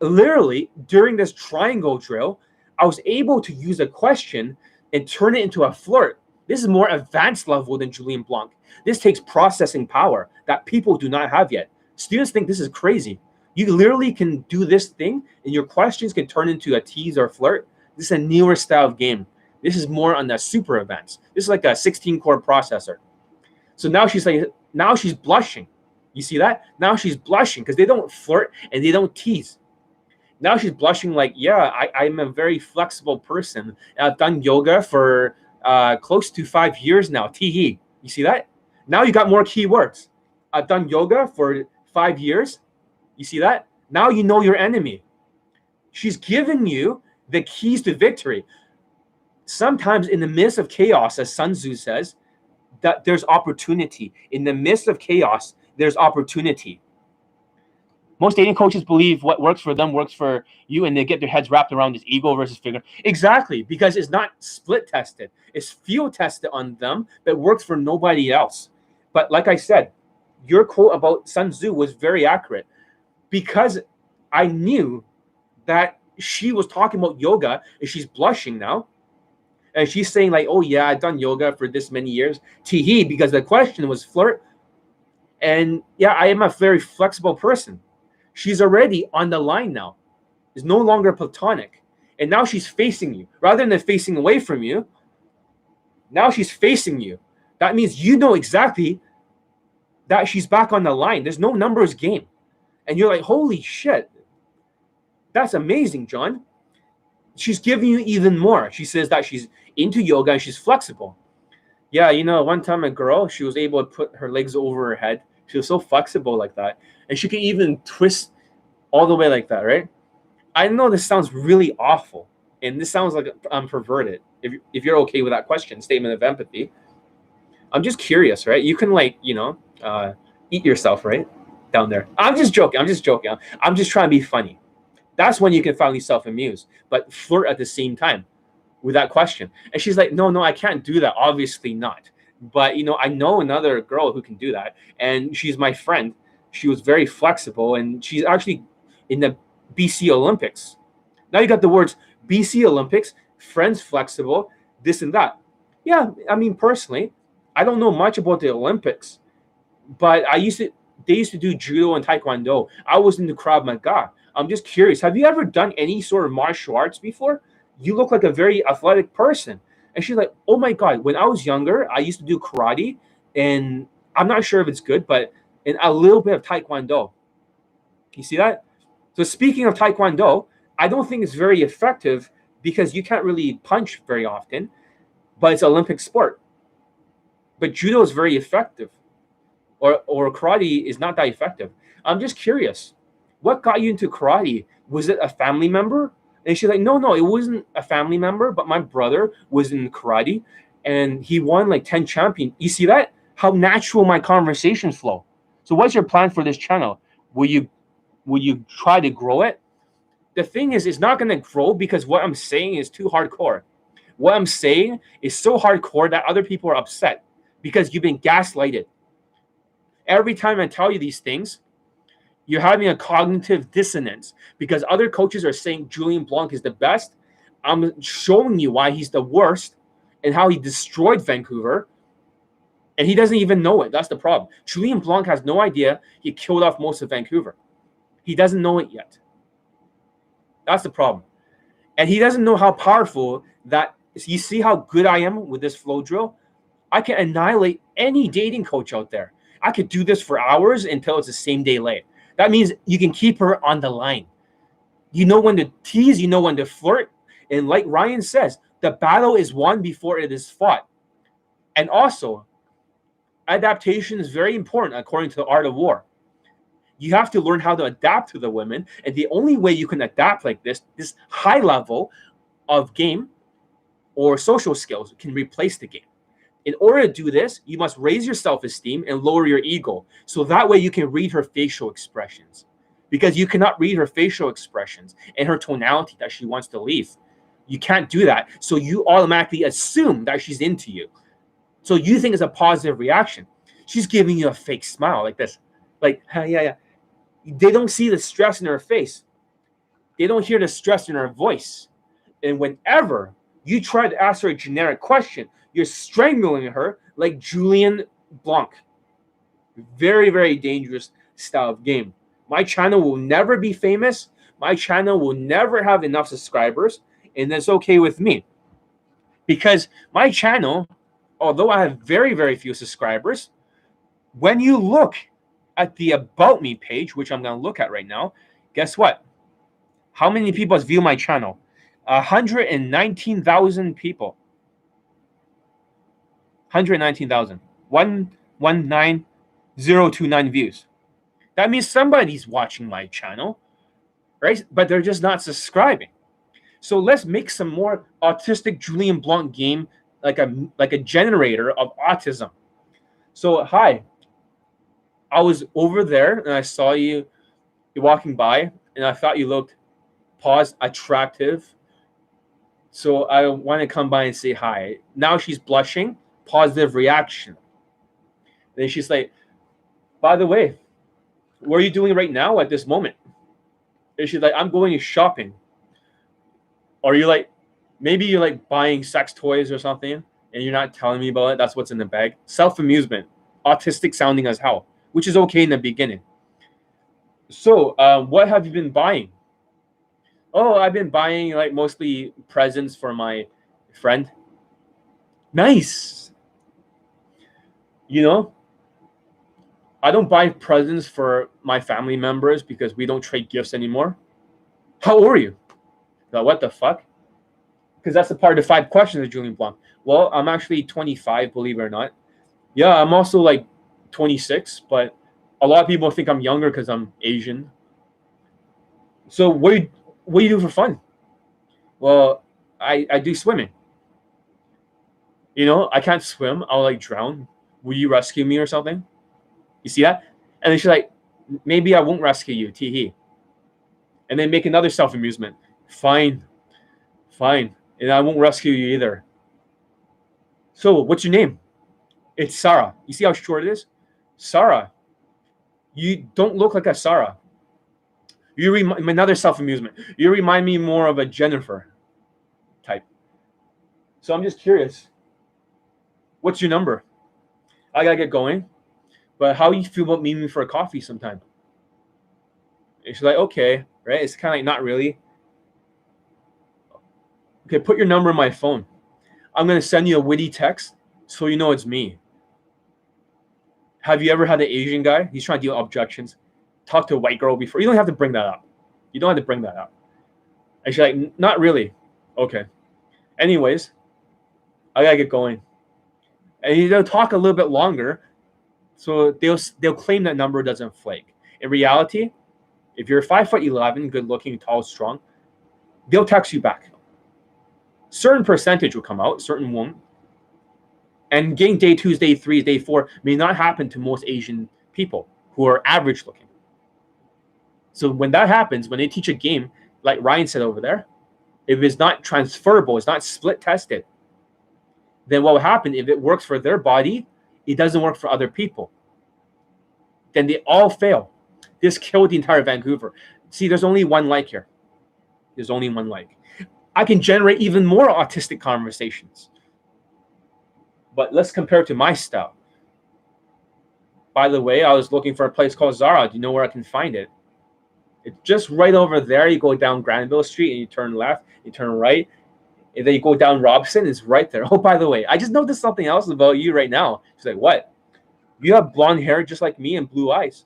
Literally, during this triangle drill, I was able to use a question and turn it into a flirt. This is more advanced level than Julien Blanc. This takes processing power that people do not have yet. Students think this is crazy. You literally can do this thing, and your questions can turn into a tease or flirt. This is a newer style of game. This is more on the super advanced. This is like a 16-core processor. So now she's blushing. You see that? Now she's blushing because they don't flirt and they don't tease. Now she's blushing like, yeah, I'm a very flexible person. I've done yoga for close to 5 years now. Tee. You see that? Now you got more keywords. I've done yoga for 5 years. You see that? Now you know your enemy. She's giving you the keys to victory. Sometimes in the midst of chaos, as Sun Tzu says, that there's opportunity. In the midst of chaos, there's opportunity. Most dating coaches believe what works for them works for you, and they get their heads wrapped around this ego versus figure. Exactly, because it's not split tested. It's field tested on them, but works for nobody else. But like I said, your quote about Sun Tzu was very accurate, because I knew that she was talking about yoga and she's blushing now. And she's saying like, oh yeah, I've done yoga for this many years. Teehee, because the question was flirt. And yeah, I am a very flexible person. She's already on the line now. It's no longer platonic. And now she's facing you. Rather than facing away from you, now she's facing you. That means you know exactly that she's back on the line. There's no numbers game. And you're like, holy shit. That's amazing, John. She's giving you even more. She says that she's into yoga and she's flexible. Yeah, you know, one time a girl, she was able to put her legs over her head. She was so flexible like that. And she can even twist all the way like that, right? I know this sounds really awful. And this sounds like I'm perverted. If you're okay with that question, statement of empathy. I'm just curious, right? You can like, you know, eat yourself, right? Down there. I'm just joking. I'm just trying to be funny. That's when you can finally self-amuse, but flirt at the same time with that question. And she's like, no, I can't do that. Obviously not. But, you know, I know another girl who can do that. And she's my friend. She was very flexible. And she's actually in the BC Olympics. Now you got the words BC Olympics, friends flexible, this and that. Yeah, I mean, personally, I don't know much about the Olympics. But they used to do judo and taekwondo. I was into Krav Maga. I'm just curious. Have you ever done any sort of martial arts before? You look like a very athletic person. And she's like, oh my God, when I was younger, I used to do karate. And I'm not sure if it's good, but in a little bit of taekwondo. You see that? So speaking of taekwondo, I don't think it's very effective because you can't really punch very often, but it's an Olympic sport. But judo is very effective. Or karate is not that effective. I'm just curious. What got you into karate? Was it a family member? And she's like, no, it wasn't a family member, but my brother was in karate and he won like 10 champions. You see that? How natural my conversations flow. So what's your plan for this channel? Will you try to grow it? The thing is, it's not going to grow because what I'm saying is too hardcore. What I'm saying is so hardcore that other people are upset because you've been gaslighted. Every time I tell you these things, you're having a cognitive dissonance because other coaches are saying Julien Blanc is the best. I'm showing you why he's the worst and how he destroyed Vancouver. And he doesn't even know it. That's the problem. Julien Blanc has no idea he killed off most of Vancouver. He doesn't know it yet. That's the problem. And he doesn't know how powerful that is. You see how good I am with this flow drill? I can annihilate any dating coach out there. I could do this for hours until it's the same day late. That means you can keep her on the line. You know when to tease, you know when to flirt. And like Ryan says, the battle is won before it is fought. And also, adaptation is very important according to the art of war. You have to learn how to adapt to the women. And the only way you can adapt like this high level of game or social skills can replace the game. In order to do this, you must raise your self-esteem and lower your ego. So that way you can read her facial expressions. Because you cannot read her facial expressions and her tonality that she wants to leave. You can't do that. So you automatically assume that she's into you. So you think it's a positive reaction. She's giving you a fake smile like this. Like, yeah. They don't see the stress in her face. They don't hear the stress in her voice. And whenever you try to ask her a generic question, you're strangling her like Julien Blanc. Very, very dangerous style of game. My channel will never be famous. My channel will never have enough subscribers. And that's okay with me. Because my channel, although I have very, very few subscribers, when you look at the About Me page, which I'm going to look at right now, guess what? How many people view my channel? 119,000 people. 119,000. 119,029 views. That means somebody's watching my channel, right? But they're just not subscribing. So let's make some more autistic Julien Blanc game, like a generator of autism. So hi, I was over there and I saw you walking by, and I thought you looked attractive. So I want to come by and say hi. Now she's blushing, positive reaction. Then she's like, by the way, what are you doing right now at this moment? And she's like, I'm going shopping. Or you're like, maybe you're like buying sex toys or something, and you're not telling me about it. That's what's in the bag. Self-amusement, autistic sounding as hell, which is okay in the beginning. So what have you been buying? Oh, I've been buying like mostly presents for my friend. Nice. You know, I don't buy presents for my family members because we don't trade gifts anymore. How old are you? Like, what the fuck? Because that's a part of the 5 questions of Julien Blanc. Well, I'm actually 25, believe it or not. Yeah, I'm also like 26, but a lot of people think I'm younger because I'm Asian. So what do you do for fun? Well, I do swimming. You know, I can't swim. I'll like drown. Will you rescue me or something? You see that? And then she's like, maybe I won't rescue you, tee. And then make another self-amusement. Fine. And I won't rescue you either. So what's your name? It's Sarah. You see how short it is? Sarah. You don't look like a Sarah. Another self-amusement. You remind me more of a Jennifer type. So I'm just curious. What's your number? I gotta get going. But how you feel about meeting me for a coffee sometime? And she's like, okay, right? It's kind of like, not really. Okay, put your number in my phone. I'm going to send you a witty text so you know it's me. Have you ever had an Asian guy? He's trying to deal with objections. Talk to a white girl before. You don't have to bring that up. And she's like, not really. Okay. Anyways, I got to get going. And they'll talk a little bit longer. So they'll claim that number doesn't flake. In reality, if you're 5'11", good looking, tall, strong, they'll text you back. Certain percentage will come out, certain won't. And getting day 2s, day 3s, day 4 may not happen to most Asian people who are average looking. So when that happens, when they teach a game, like Ryan said over there, if it's not transferable, it's not split tested, then what will happen if it works for their body, it doesn't work for other people. Then they all fail. This killed the entire Vancouver. See, there's only one like here. There's only one like. I can generate even more autistic conversations. But let's compare it to my style. By the way, I was looking for a place called Zara. Do you know where I can find it? It's just right over there. You go down Granville Street and you turn left, you turn right, and then you go down Robson. It's right there. Oh, by the way, I just noticed something else about you right now. She's like, what? You have blonde hair just like me and blue eyes.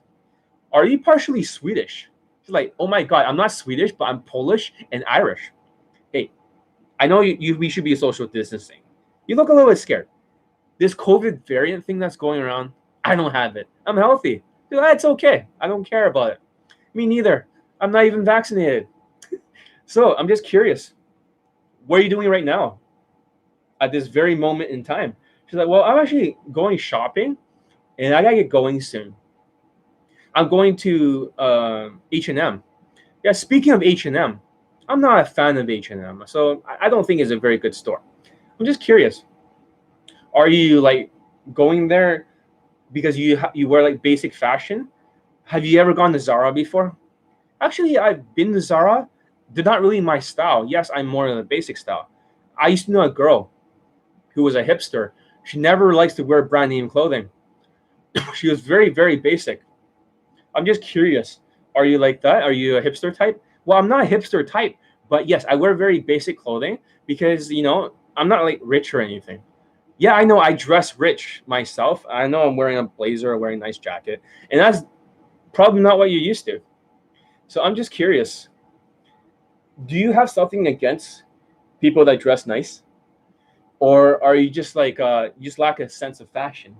Are you partially Swedish? She's like, oh my God, I'm not Swedish, but I'm Polish and Irish. Hey, I know we should be social distancing. You look a little bit scared. This COVID variant thing that's going around, I don't have it. I'm healthy. Dude, it's okay. I don't care about it. Me neither. I'm not even vaccinated. So I'm just curious. What are you doing right now at this very moment in time? She's like, well, I'm actually going shopping and I gotta get going soon. I'm going to H&M. Yeah, speaking of H&M, I'm not a fan of H&M, so I don't think it's a very good store. I'm just curious. Are you like going there because you wear like basic fashion? Have you ever gone to Zara before? Actually, I've been to Zara. They're not really my style. Yes, I'm more of the basic style. I used to know a girl who was a hipster. She never likes to wear brand name clothing. She was very, very basic. I'm just curious. Are you like that? Are you a hipster type? Well, I'm not a hipster type, but yes, I wear very basic clothing because, you know, I'm not like rich or anything. Yeah, I know I dress rich myself. I know I'm wearing a blazer or wearing a nice jacket, and that's probably not what you're used to. So I'm just curious. Do you have something against people that dress nice? Or are you just like, you just lack a sense of fashion?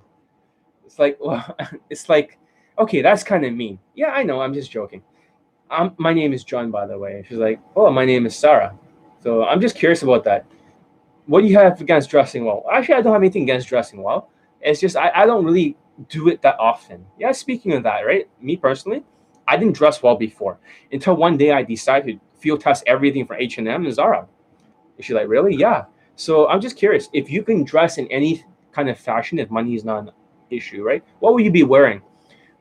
It's like, well, it's like, okay, that's kind of mean. Yeah, I know, I'm just joking. My name is John, by the way. She's like, oh, my name is Sarah. So I'm just curious about that. What do you have against dressing well? Actually, I don't have anything against dressing well. It's just, I don't really do it that often. Yeah, speaking of that, right? Me personally, I didn't dress well before until one day I decided to field test everything for H&M and Zara. And she's like, really? Yeah. So I'm just curious, if you can dress in any kind of fashion, if money is not an issue, right? What will you be wearing?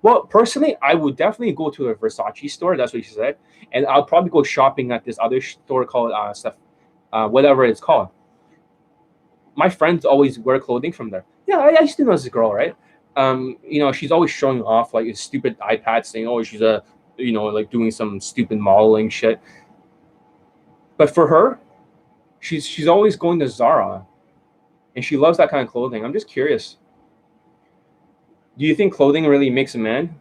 Well, personally, I would definitely go to a Versace store. That's what she said, and I'll probably go shopping at this other store called whatever it's called. My friends always wear clothing from there. Yeah, I used to know this girl, right? She's always showing off like a stupid iPad, saying, "Oh, she's like doing some stupid modeling shit." But for her, she's always going to Zara, and she loves that kind of clothing. I'm just curious. Do you think clothing really makes a man?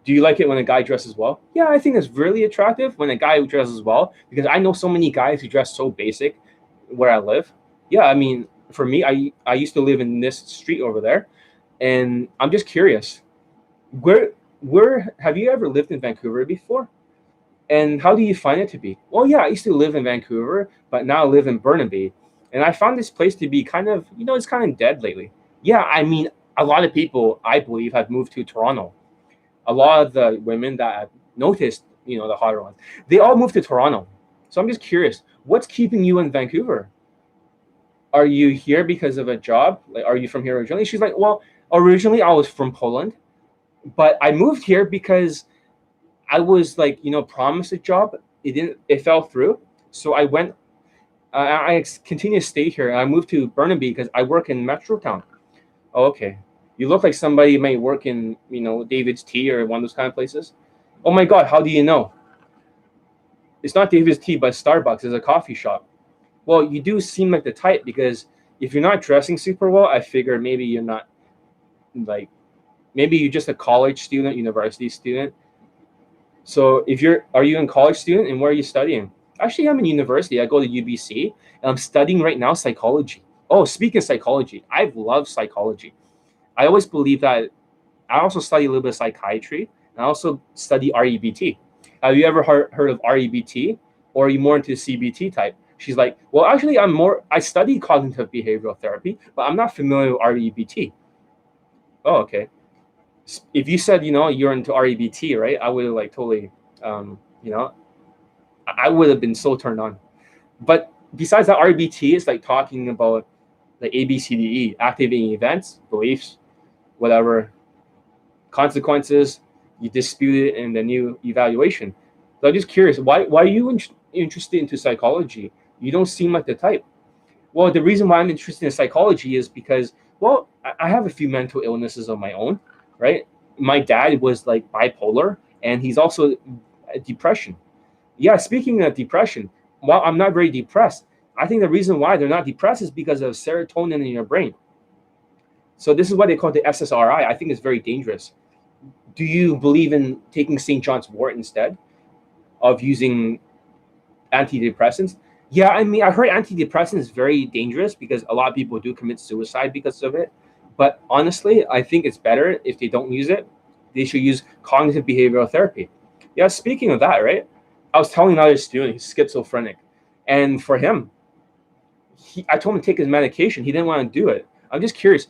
Do you like it when a guy dresses well? Yeah, I think it's really attractive when a guy dresses well, because I know so many guys who dress so basic where I live. Yeah, I mean, for me, I used to live in this street over there, and I'm just curious. Where have you ever lived in Vancouver before? And how do you find it to be? Well, yeah, I used to live in Vancouver, but now I live in Burnaby. And I found this place to be kind of, it's kind of dead lately. Yeah, I mean, a lot of people, I believe, have moved to Toronto. A lot of the women that I've noticed, the hotter ones, they all moved to Toronto. So I'm just curious, what's keeping you in Vancouver? Are you here because of a job? Like, are you from here originally? She's like, well, originally I was from Poland, but I moved here because I was like, promised a job. It fell through. So I went, I continue to stay here. I moved to Burnaby because I work in Metrotown. Oh, okay. You look like somebody may work in, David's Tea or one of those kind of places. Oh my God, how do you know? It's not David's Tea, but Starbucks is a coffee shop. Well, you do seem like the type, because if you're not dressing super well, I figure maybe you're not, like, maybe you're just a college student, university student. So are you a college student, and where are you studying? Actually, I'm in university. I go to UBC, and I'm studying right now psychology. Oh, speaking of psychology, I've loved psychology. I always believe that. I also study a little bit of psychiatry, and I also study REBT. Have you ever heard of REBT, or are you more into CBT type? She's like, well, actually, I study cognitive behavioral therapy, but I'm not familiar with REBT. Oh, okay. If you said, you're into REBT, right? I would have like totally, I would have been so turned on. But besides that, REBT is like talking about the ABCDE, activating events, beliefs, whatever, consequences, you dispute it in the new evaluation. So I'm just curious, why are you interested into psychology? You don't seem like the type. Well, the reason why I'm interested in psychology is because, well, I have a few mental illnesses of my own, right? My dad was like bipolar, and he's also depression. Yeah, speaking of depression, while I'm not very depressed, I think the reason why they're not depressed is because of serotonin in your brain. So this is what they call the SSRI. I think it's very dangerous. Do you believe in taking St. John's wort instead of using antidepressants? Yeah, I mean, I heard antidepressants is very dangerous because a lot of people do commit suicide because of it. But honestly, I think it's better if they don't use it. They should use cognitive behavioral therapy. Yeah, speaking of that, right? I was telling another student, he's schizophrenic. And for him, I told him to take his medication. He didn't want to do it. I'm just curious,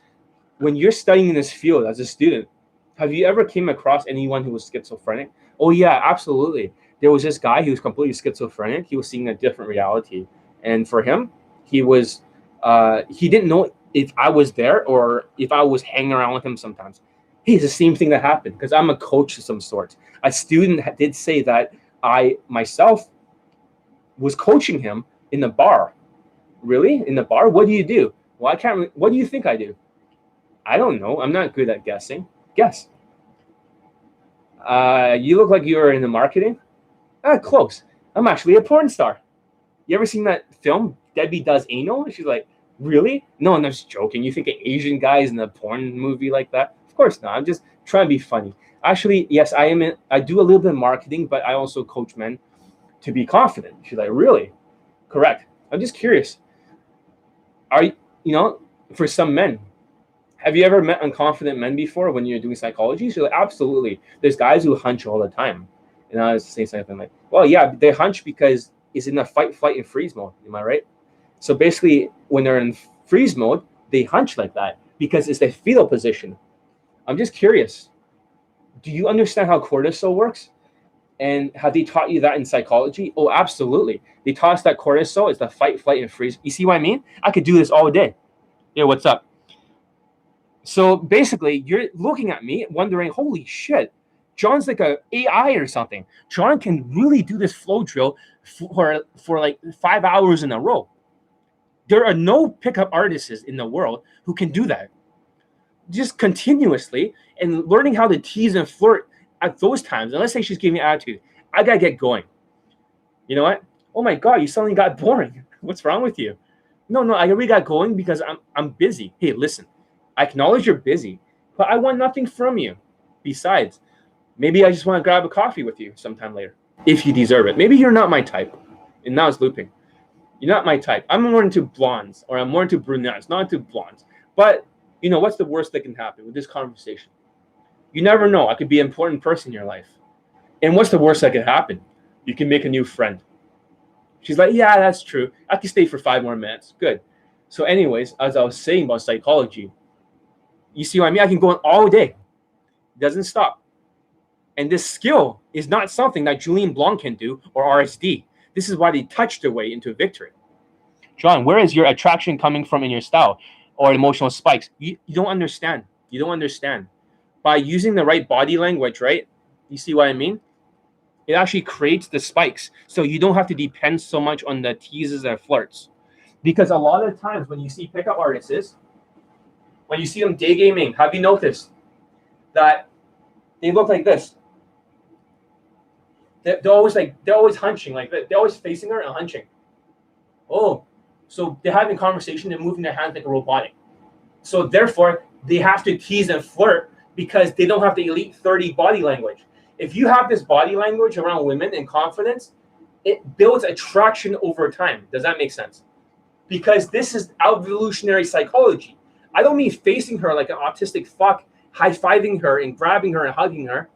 when you're studying in this field as a student, have you ever came across anyone who was schizophrenic? Oh yeah, absolutely. There was this guy who was completely schizophrenic. He was seeing a different reality. And for him, he didn't know if I was there or if I was hanging around with him sometimes. Hey, it's the same thing that happened because I'm a coach of some sort. A student did say that I myself was coaching him in the bar. Really? In the bar? What do you do? Well, I can't. What do you think I do? I don't know. I'm not good at guessing. Guess. You look like you're in the marketing. Close. I'm actually a porn star. You ever seen that film, Debbie Does Anal? She's like, really? No, I'm just joking. You think an Asian guy is in a porn movie like that? Of course not. I'm just trying to be funny. Actually, yes, I do a little bit of marketing, but I also coach men to be confident. She's like, really? Correct. I'm just curious. For some men, have you ever met unconfident men before when you're doing psychology? She's like, absolutely. There's guys who hunch all the time. And I was saying something like, well, yeah, they hunch because it's in a fight, flight, and freeze mode. Am I right? So basically, when they're in freeze mode, they hunch like that because it's the fetal position. I'm just curious. Do you understand how cortisol works? And have they taught you that in psychology? Oh, absolutely. They taught us that cortisol is the fight, flight, and freeze. You see what I mean? I could do this all day. Yeah, what's up? So basically, you're looking at me wondering, holy shit, John's like a AI or something. John can really do this flow drill for like 5 hours in a row. There are no pickup artists in the world who can do that. Just continuously and learning how to tease and flirt at those times. And let's say she's giving me attitude. I gotta get going. You know what? Oh my God, you suddenly got boring. What's wrong with you? No, I really got going because I'm busy. Hey, listen, I acknowledge you're busy, but I want nothing from you. Besides, maybe I just want to grab a coffee with you sometime later, if you deserve it. Maybe you're not my type. And now it's looping. You're not my type. I'm more into blondes, or I'm more into brunettes, not into blondes. But you know, what's the worst that can happen with this conversation? You never know. I could be an important person in your life. And what's the worst that could happen? You can make a new friend. She's like, yeah, that's true. I can stay for 5 more minutes. Good. So anyways, as I was saying about psychology, you see what I mean? I can go on all day. It doesn't stop. And this skill is not something that Julien Blanc can do or RSD. This is why they touched their way into victory. John, where is your attraction coming from in your style or emotional spikes? You don't understand. You don't understand. By using the right body language, right? You see what I mean? It actually creates the spikes. So you don't have to depend so much on the teases and flirts. Because a lot of times when you see pickup artists, when you see them day gaming, have you noticed that they look like this? They're always hunching like that. They're always facing her and hunching. Oh, so they're having a conversation, they're moving their hands like a robotic. So therefore, they have to tease and flirt because they don't have the elite 30 body language. If you have this body language around women and confidence, it builds attraction over time. Does that make sense? Because this is evolutionary psychology. I don't mean facing her like an autistic fuck, high-fiving her and grabbing her and hugging her.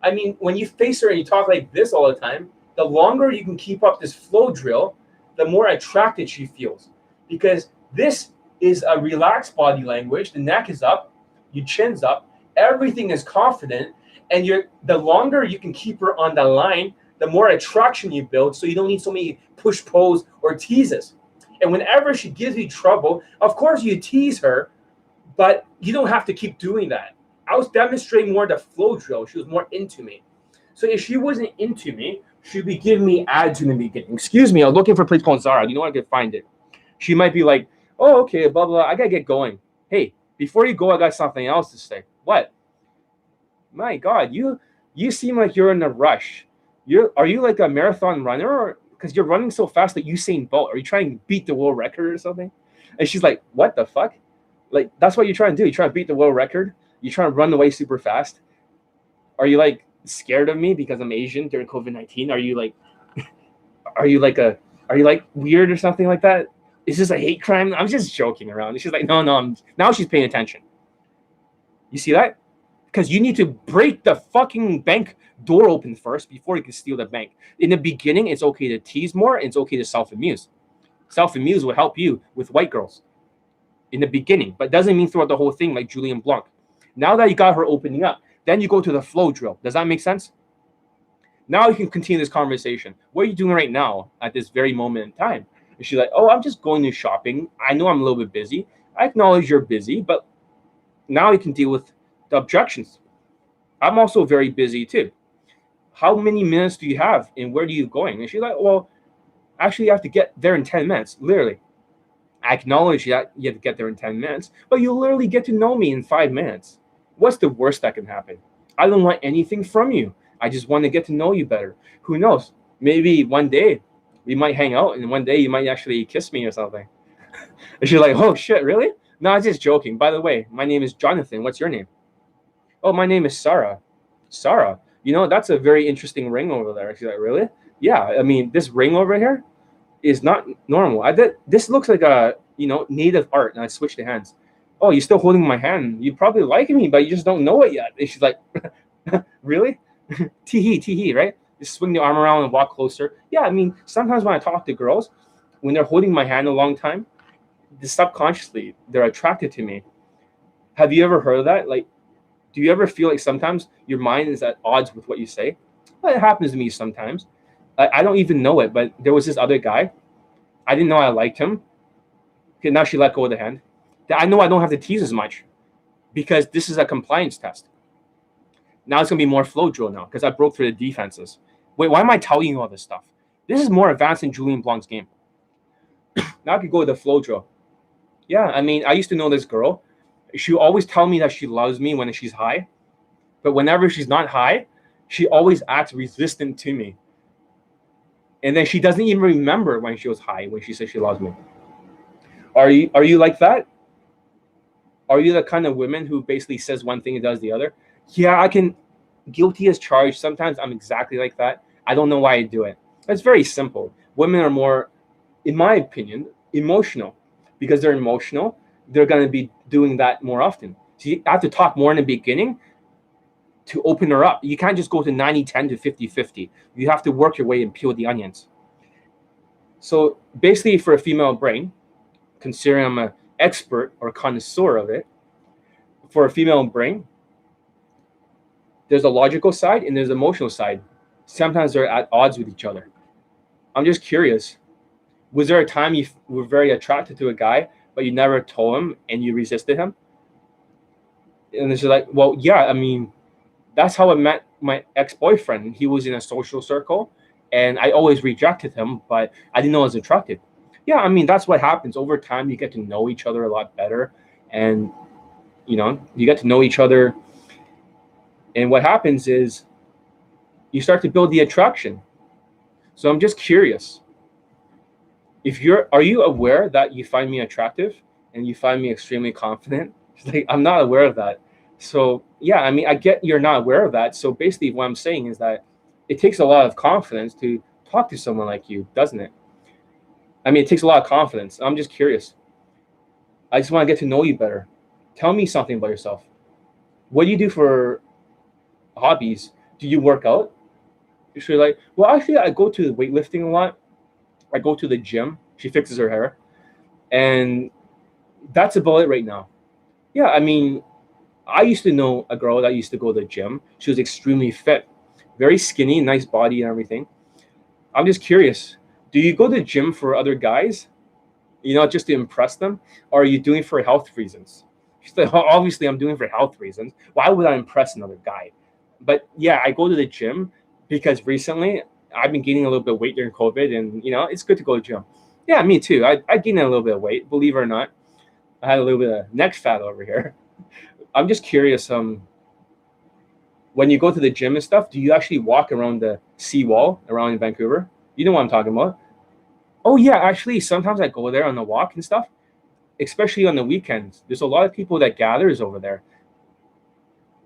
I mean, when you face her and you talk like this all the time, the longer you can keep up this flow drill, the more attracted she feels. Because this is a relaxed body language. The neck is up, your chin's up, everything is confident, and the longer you can keep her on the line, the more attraction you build, so you don't need so many push-pulls or teases. And whenever she gives you trouble, of course you tease her, but you don't have to keep doing that. I was demonstrating more the flow drill. She was more into me. So if she wasn't into me, she'd be giving me ads in the beginning. Excuse me, I'm looking for a place called Zara. You know what? I could find it. She might be like, oh, okay, blah, blah, I got to get going. Hey, before you go, I got something else to say. What? My God, you seem like you're in a rush. Are you like a marathon runner? Or because you're running so fast that Usain Bolt? Are you trying to beat the world record or something? And she's like, what the fuck? Like, that's what you're trying to do. You're trying to beat the world record. You're trying to run away super fast. Are you like scared of me because I'm Asian during COVID-19? Are you like weird or something like that? Is this a hate crime? I'm just joking around. And she's like, no. Now she's paying attention. You see that? Because you need to break the fucking bank door open first before you can steal the bank. In the beginning, it's okay to tease more. And it's okay to self-amuse. Self-amuse will help you with white girls in the beginning, but doesn't mean throughout the whole thing like Julien Blanc. Now that you got her opening up, then you go to the flow drill. Does that make sense? Now you can continue this conversation. What are you doing right now at this very moment in time? And she's like, oh, I'm just going to shopping. I know I'm a little bit busy. I acknowledge you're busy, but now you can deal with the objections. I'm also very busy too. How many minutes do you have and where are you going? And she's like, well, actually you have to get there in 10 minutes, literally. I acknowledge that you have to get there in 10 minutes, but you literally get to know me in 5 minutes. What's the worst that can happen? I don't want anything from you. I just want to get to know you better. Who knows? Maybe one day we might hang out and one day you might actually kiss me or something. And she's like, oh shit, really? No, I'm just joking. By the way, my name is Jonathan. What's your name? Oh, my name is Sarah. Sarah, you know, that's a very interesting ring over there. She's like, really? Yeah, I mean, this ring over here is not normal. This looks like a, native art. And I switched the hands. Oh, you're still holding my hand. You probably like me, but you just don't know it yet. And she's like, really? Tee-hee, right? Just swing the arm around and walk closer. Yeah, I mean, sometimes when I talk to girls, when they're holding my hand a long time, subconsciously, they're attracted to me. Have you ever heard of that? Like, Do you ever feel like sometimes your mind is at odds with what you say? Well, it happens to me sometimes. I don't even know it, but there was this other guy. I didn't know I liked him. Okay, now she let go of the hand. I know I don't have to tease as much because this is a compliance test. Now it's going to be more flow drill now because I broke through the defenses. Wait, why am I telling you all this stuff? This is more advanced than Julien Blanc's game. Now I could go with the flow drill. Yeah, I mean, I used to know this girl. She always tell me that she loves me when she's high. But whenever she's not high, she always acts resistant to me. And then she doesn't even remember when she was high, when she said she loves me. Are you like that? Are you the kind of woman who basically says one thing and does the other? Yeah, I can. Guilty as charged. Sometimes I'm exactly like that. I don't know why I do it. It's very simple. Women are more, in my opinion, emotional. Because they're emotional, they're going to be doing that more often. So you have to talk more in the beginning to open her up. You can't just go to 90-10 to 50-50. You have to work your way and peel the onions. So basically for a female brain, considering I'm an expert or connoisseur of it, for a female brain, there's a logical side and there's an emotional side. Sometimes they're at odds with each other. I'm just curious. Was there a time you were very attracted to a guy, but you never told him and you resisted him? And it's like, well, yeah, I mean, that's how I met my ex-boyfriend. He was in a social circle and I always rejected him, but I didn't know I was attracted. Yeah, I mean, that's what happens. Over time, you get to know each other a lot better. And, you get to know each other. And what happens is you start to build the attraction. So I'm just curious. Are you aware that you find me attractive and you find me extremely confident? Like, I'm not aware of that. So yeah, I mean, I get you're not aware of that. So basically what I'm saying is that it takes a lot of confidence to talk to someone like you, doesn't it? I mean, it takes a lot of confidence. I'm just curious. I just want to get to know you better. Tell me something about yourself. What do you do for hobbies? Do you work out? She's like, well, actually, I go to weightlifting a lot. I go to the gym. She fixes her hair. And that's about it right now. Yeah, I mean, I used to know a girl that used to go to the gym. She was extremely fit, very skinny, nice body and everything. I'm just curious. Do you go to the gym for other guys, just to impress them? Or are you doing it for health reasons? She's like, oh, obviously, I'm doing it for health reasons. Why would I impress another guy? But yeah, I go to the gym because recently I've been gaining a little bit of weight during COVID, and it's good to go to the gym. Yeah, me too. I gained a little bit of weight, believe it or not. I had a little bit of neck fat over here. I'm just curious. When you go to the gym and stuff, do you actually walk around the seawall around in Vancouver? You know what I'm talking about? Oh yeah, actually, sometimes I go there on the walk and stuff, especially on the weekends. There's a lot of people that gathers over there.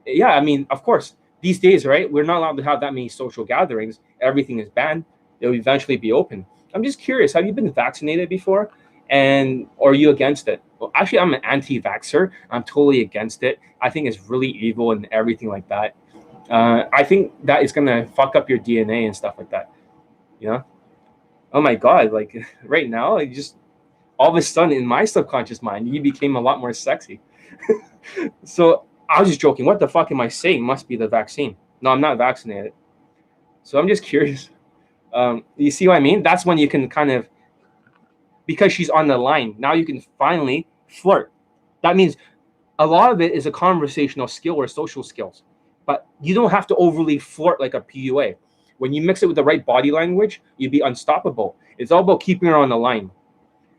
Yeah, I mean, of course, these days, right? We're not allowed to have that many social gatherings. Everything is banned. They'll eventually be open. I'm just curious. Have you been vaccinated before? Or are you against it? Well, actually, I'm an anti-vaxxer. I'm totally against it. I think it's really evil and everything like that. I think that is going to fuck up your DNA and stuff like that. Oh my God. Like right now, all of a sudden in my subconscious mind, you became a lot more sexy. So I was just joking. What the fuck am I saying? Must be the vaccine. No, I'm not vaccinated. So I'm just curious. You see what I mean? That's when you can kind of, because she's on the line, now you can finally flirt. That means a lot of it is a conversational skill or social skills, but you don't have to overly flirt like a PUA. When you mix it with the right body language, you'd be unstoppable. It's all about keeping her on the line.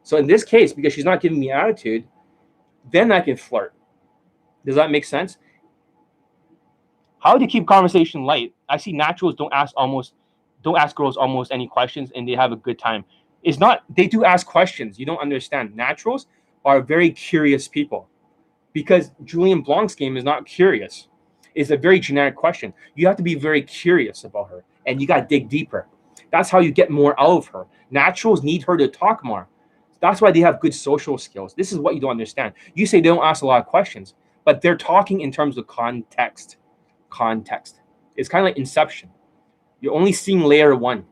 So in this case, because she's not giving me attitude, then I can flirt. Does that make sense? How to keep conversation light? I see naturals don't ask girls almost any questions, and they have a good time. It's not, they do ask questions. You don't understand. Naturals are very curious people, because Julien Blanc's game is not curious. It's a very generic question. You have to be very curious about her, and you got to dig deeper. That's how you get more out of her. Naturals need her to talk more. That's why they have good social skills. This is what you don't understand. You say they don't ask a lot of questions, but they're talking in terms of context. Context. It's kind of like Inception. You're only seeing layer 1.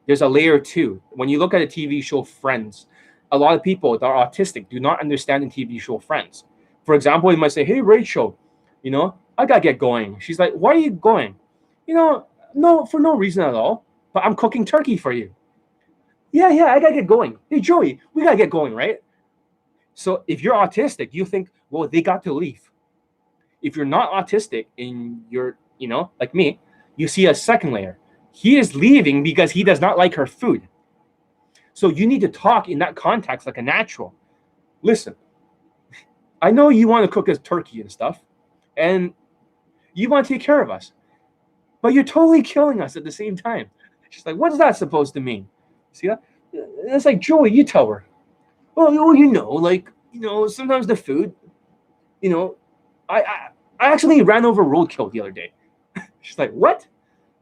There's a layer 2. When you look at a TV show Friends, a lot of people that are autistic do not understand the TV show Friends. For example, you might say, hey, Rachel, I gotta get going. She's like, why are you going? No, for no reason at all. But I'm cooking turkey for you. Yeah, I gotta get going. Hey, Joey, we gotta get going, right? So if you're autistic, you think, well, they got to leave. If you're not autistic and you're, like me, you see a second layer. He is leaving because he does not like her food. So you need to talk in that context like a natural. Listen, I know you want to cook us turkey and stuff, and you want to take care of us, but you're totally killing us at the same time. She's like, what's that supposed to mean? See that? It's like, Joey, you tell her. Well, sometimes the food, I actually ran over roadkill the other day. She's like, what?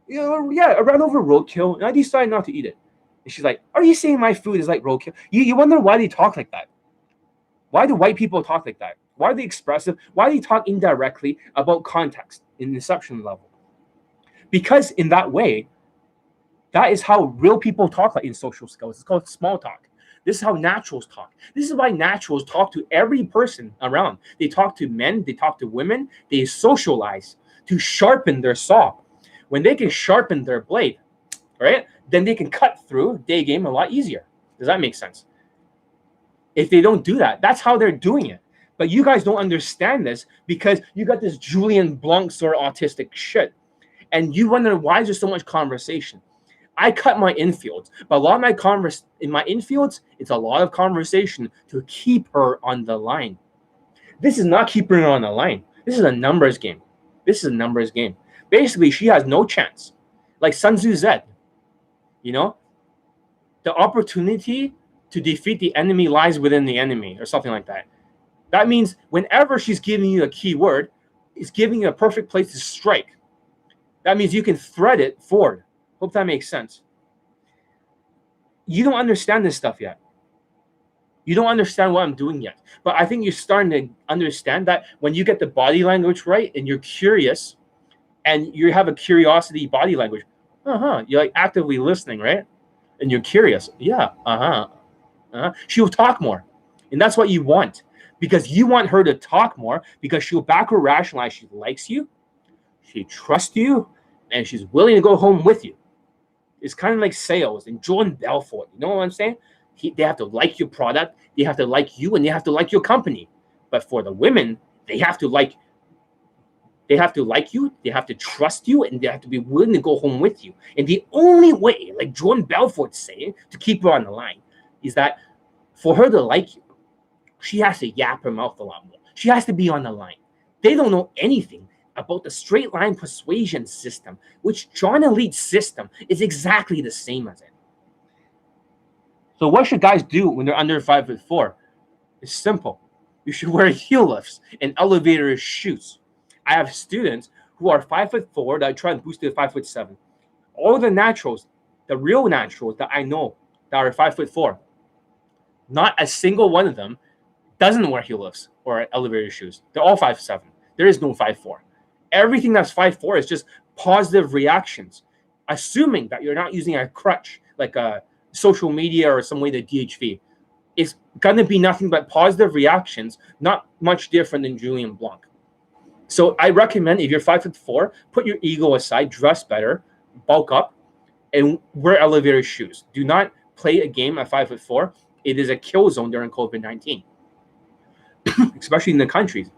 Yeah, I ran over roadkill and I decided not to eat it. And she's like, are you saying my food is like roadkill? You wonder why they talk like that. Why do white people talk like that? Why are they expressive? Why do they talk indirectly about context in inception level? Because in that way, that is how real people talk like in social skills. It's called small talk. This is how naturals talk. This is why naturals talk to every person around. They talk to men, they talk to women, they socialize to sharpen their saw. When they can sharpen their blade, right, then they can cut through day game a lot easier. Does that make sense? If they don't do that, that's how they're doing it. But you guys don't understand this because you got this Julien Blanc sort of autistic shit. And you wonder why is there so much conversation? I cut my infields, but a lot of my in my infields, it's a lot of conversation to keep her on the line. This is not keeping her on the line. This is a numbers game. Basically, she has no chance. Like Sun Tzu said, the opportunity to defeat the enemy lies within the enemy, or something like that. That means whenever she's giving you a key word, it's giving you a perfect place to strike. That means you can thread it forward. Hope that makes sense. You don't understand this stuff yet. You don't understand what I'm doing yet. But I think you're starting to understand that when you get the body language right and you're curious and you have a curiosity body language, you're like actively listening, right? And you're curious. Yeah, she'll talk more. And that's what you want. Because you want her to talk more because she'll backward rationalize she likes you, she trusts you, and she's willing to go home with you. It's kind of like sales and Jordan Belfort. You know what I'm saying? They have to like your product, they have to like you, and they have to like your company. But for the women, they have to like you, they have to trust you, and they have to be willing to go home with you. And the only way, like Jordan Belfort's saying, to keep her on the line is that for her to like you, she has to yap her mouth a lot more. She has to be on the line. They don't know anything about the straight line persuasion system, which John Elite's system is exactly the same as it. So what should guys do when they're under 5'4"? It's simple. You should wear heel lifts and elevator shoes. I have students who are 5'4" that I try and boost to 5'7". All the naturals, the real naturals that I know that are 5'4", not a single one of them doesn't wear heel lifts or elevator shoes. They're all 5'7". There is no 5'4". Everything that's 5'4" is just positive reactions, assuming that you're not using a crutch like a social media or some way to DHV. It's going to be nothing but positive reactions, not much different than Julien Blanc. So I recommend if you're 5'4", put your ego aside, dress better, bulk up, and wear elevator shoes. Do not play a game at 5'4". It is a kill zone during COVID-19, especially in the countries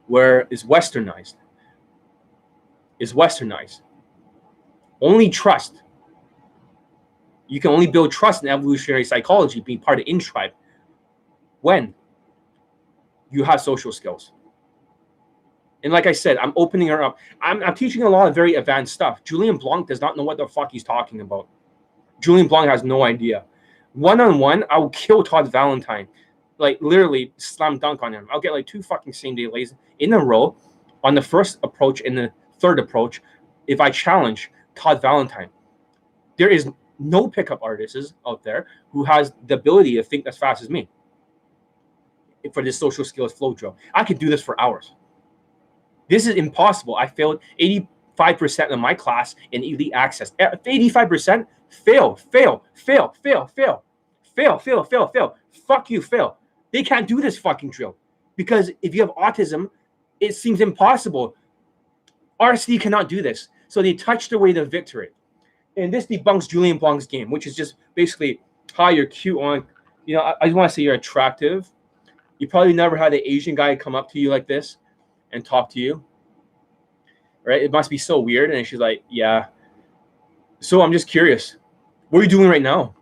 where it's westernized. Only trust. You can only build trust in evolutionary psychology, being part of in-tribe, when you have social skills. And like I said, I'm opening her up. I'm teaching a lot of very advanced stuff. Julien Blanc does not know what the fuck he's talking about. Julien Blanc has no idea. One-on-one, I will kill Todd Valentine. Like, literally slam dunk on him. I'll get like 2 fucking same-day lays in a row on the first approach and the third approach if I challenge Todd Valentine. There is no pickup artists out there who has the ability to think as fast as me for this social skills flow drill. I could do this for hours. This is impossible. I failed 85% of my class in elite access. 85% fail. Fuck you, fail. They can't do this fucking drill because if you have autism, It seems impossible. RSD cannot do this. So they touch their way to victory. And this debunks Julien Blanc's game, which is just basically how you're cute on, I just want to say you're attractive. You probably never had an Asian guy come up to you like this and talk to you, right? It must be so weird. And she's like, yeah. So I'm just curious. What are you doing right now?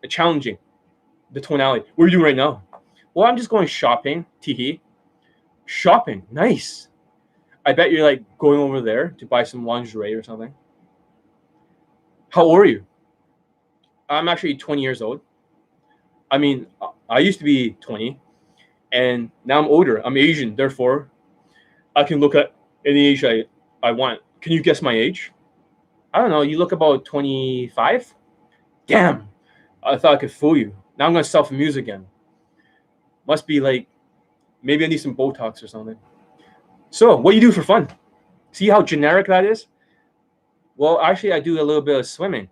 Challenging the tonality. What are you doing right now? Well, I'm just going shopping. Teehee. Shopping. Nice. I bet you're like going over there to buy some lingerie or something. How old are you? I'm actually 20 years old. I mean, I used to be 20, and now I'm older. I'm Asian, therefore, I can look at any age I want. Can you guess my age? I don't know. You look about 25? Damn. I thought I could fool you. Now I'm going to self-amuse again. Must be like, maybe I need some Botox or something. So, what do you do for fun? See how generic that is? Well, actually, I do a little bit of swimming.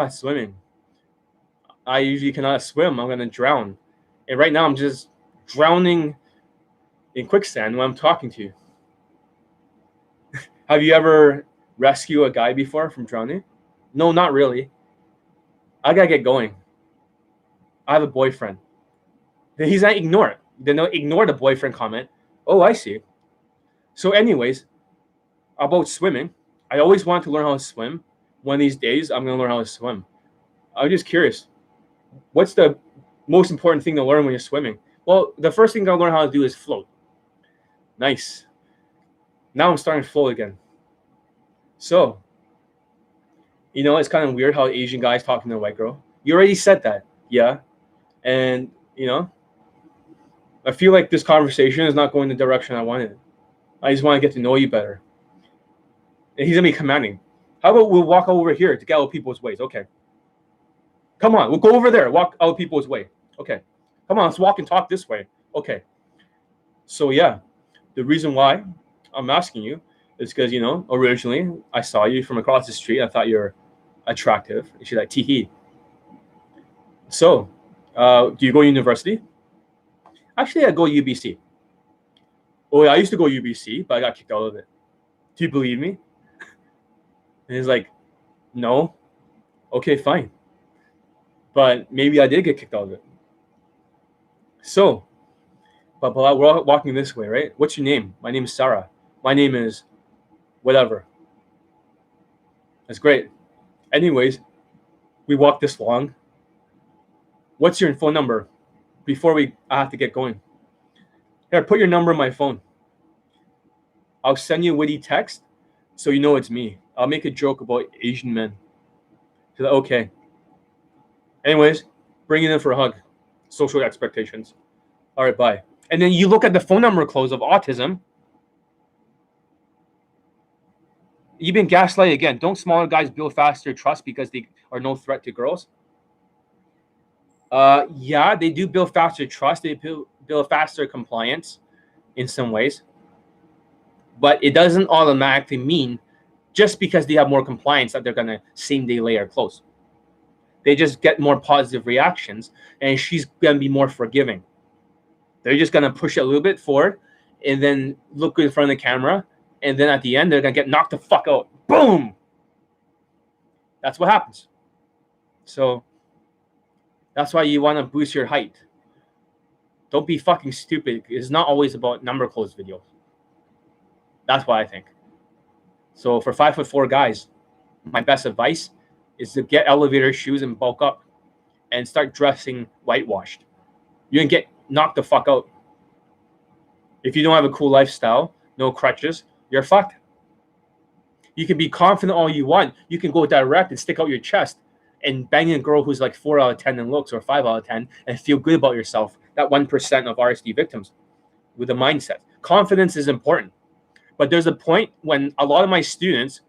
Swimming. I usually cannot swim. I'm going to drown. And right now, I'm just drowning in quicksand when I'm talking to you. Have you ever rescued a guy before from drowning? No, not really. I got to get going. I have a boyfriend. He's not ignore it. Then ignore the boyfriend comment. Oh, I see. So anyways, about swimming, I always wanted to learn how to swim. One of these days, I'm going to learn how to swim. I'm just curious. What's the most important thing to learn when you're swimming? Well, the first thing I'll learn how to do is float. Nice. Now I'm starting to float again. So, it's kind of weird how Asian guys talking to a white girl. You already said that. Yeah. And, I feel like this conversation is not going the direction I wanted. I just want to get to know you better. And he's going to be commanding. How about we'll walk over here to get out of people's ways? Okay. Come on. We'll go over there. Walk out of people's way. Okay. Come on. Let's walk and talk this way. Okay. So, yeah. The reason why I'm asking you is because, originally I saw you from across the street. I thought you're attractive. And she's like, teehee. So, do you go to university? Actually, I go UBC. Oh, yeah, I used to go UBC, but I got kicked out of it. Do you believe me? And he's like, no. Okay, fine. But maybe I did get kicked out of it. So, but we're all walking this way, right? What's your name? My name is Sarah. My name is whatever. That's great. Anyways, we walk this long. What's your phone number? Before I have to get going. Here, put your number in my phone. I'll send you a witty text so you know it's me. I'll make a joke about Asian men. She's like, okay. Anyways, bring it in for a hug. Social expectations. All right, bye. And then you look at the phone number codes of autism. You've been gaslighted again. Don't smaller guys build faster trust because they are no threat to girls? Yeah, they do build faster trust. They build faster compliance in some ways. But it doesn't automatically mean just because they have more compliance that they're going to same day lay her clothes. They just get more positive reactions, and she's going to be more forgiving. They're just going to push it a little bit forward and then look in front of the camera. And then at the end, they're going to get knocked the fuck out. Boom! That's what happens. So that's why you want to boost your height. Don't be fucking stupid. It's not always about number close videos. That's what I think. So for 5'4" guys, my best advice is to get elevator shoes and bulk up and start dressing whitewashed. You can get knocked the fuck out. If you don't have a cool lifestyle, no crutches, you're fucked. You can be confident all you want. You can go direct and stick out your chest and bang a girl who's like 4 out of 10 in looks or 5 out of 10 and feel good about yourself. That 1% of RSD victims with a mindset. Confidence is important. But there's a point when a lot of my students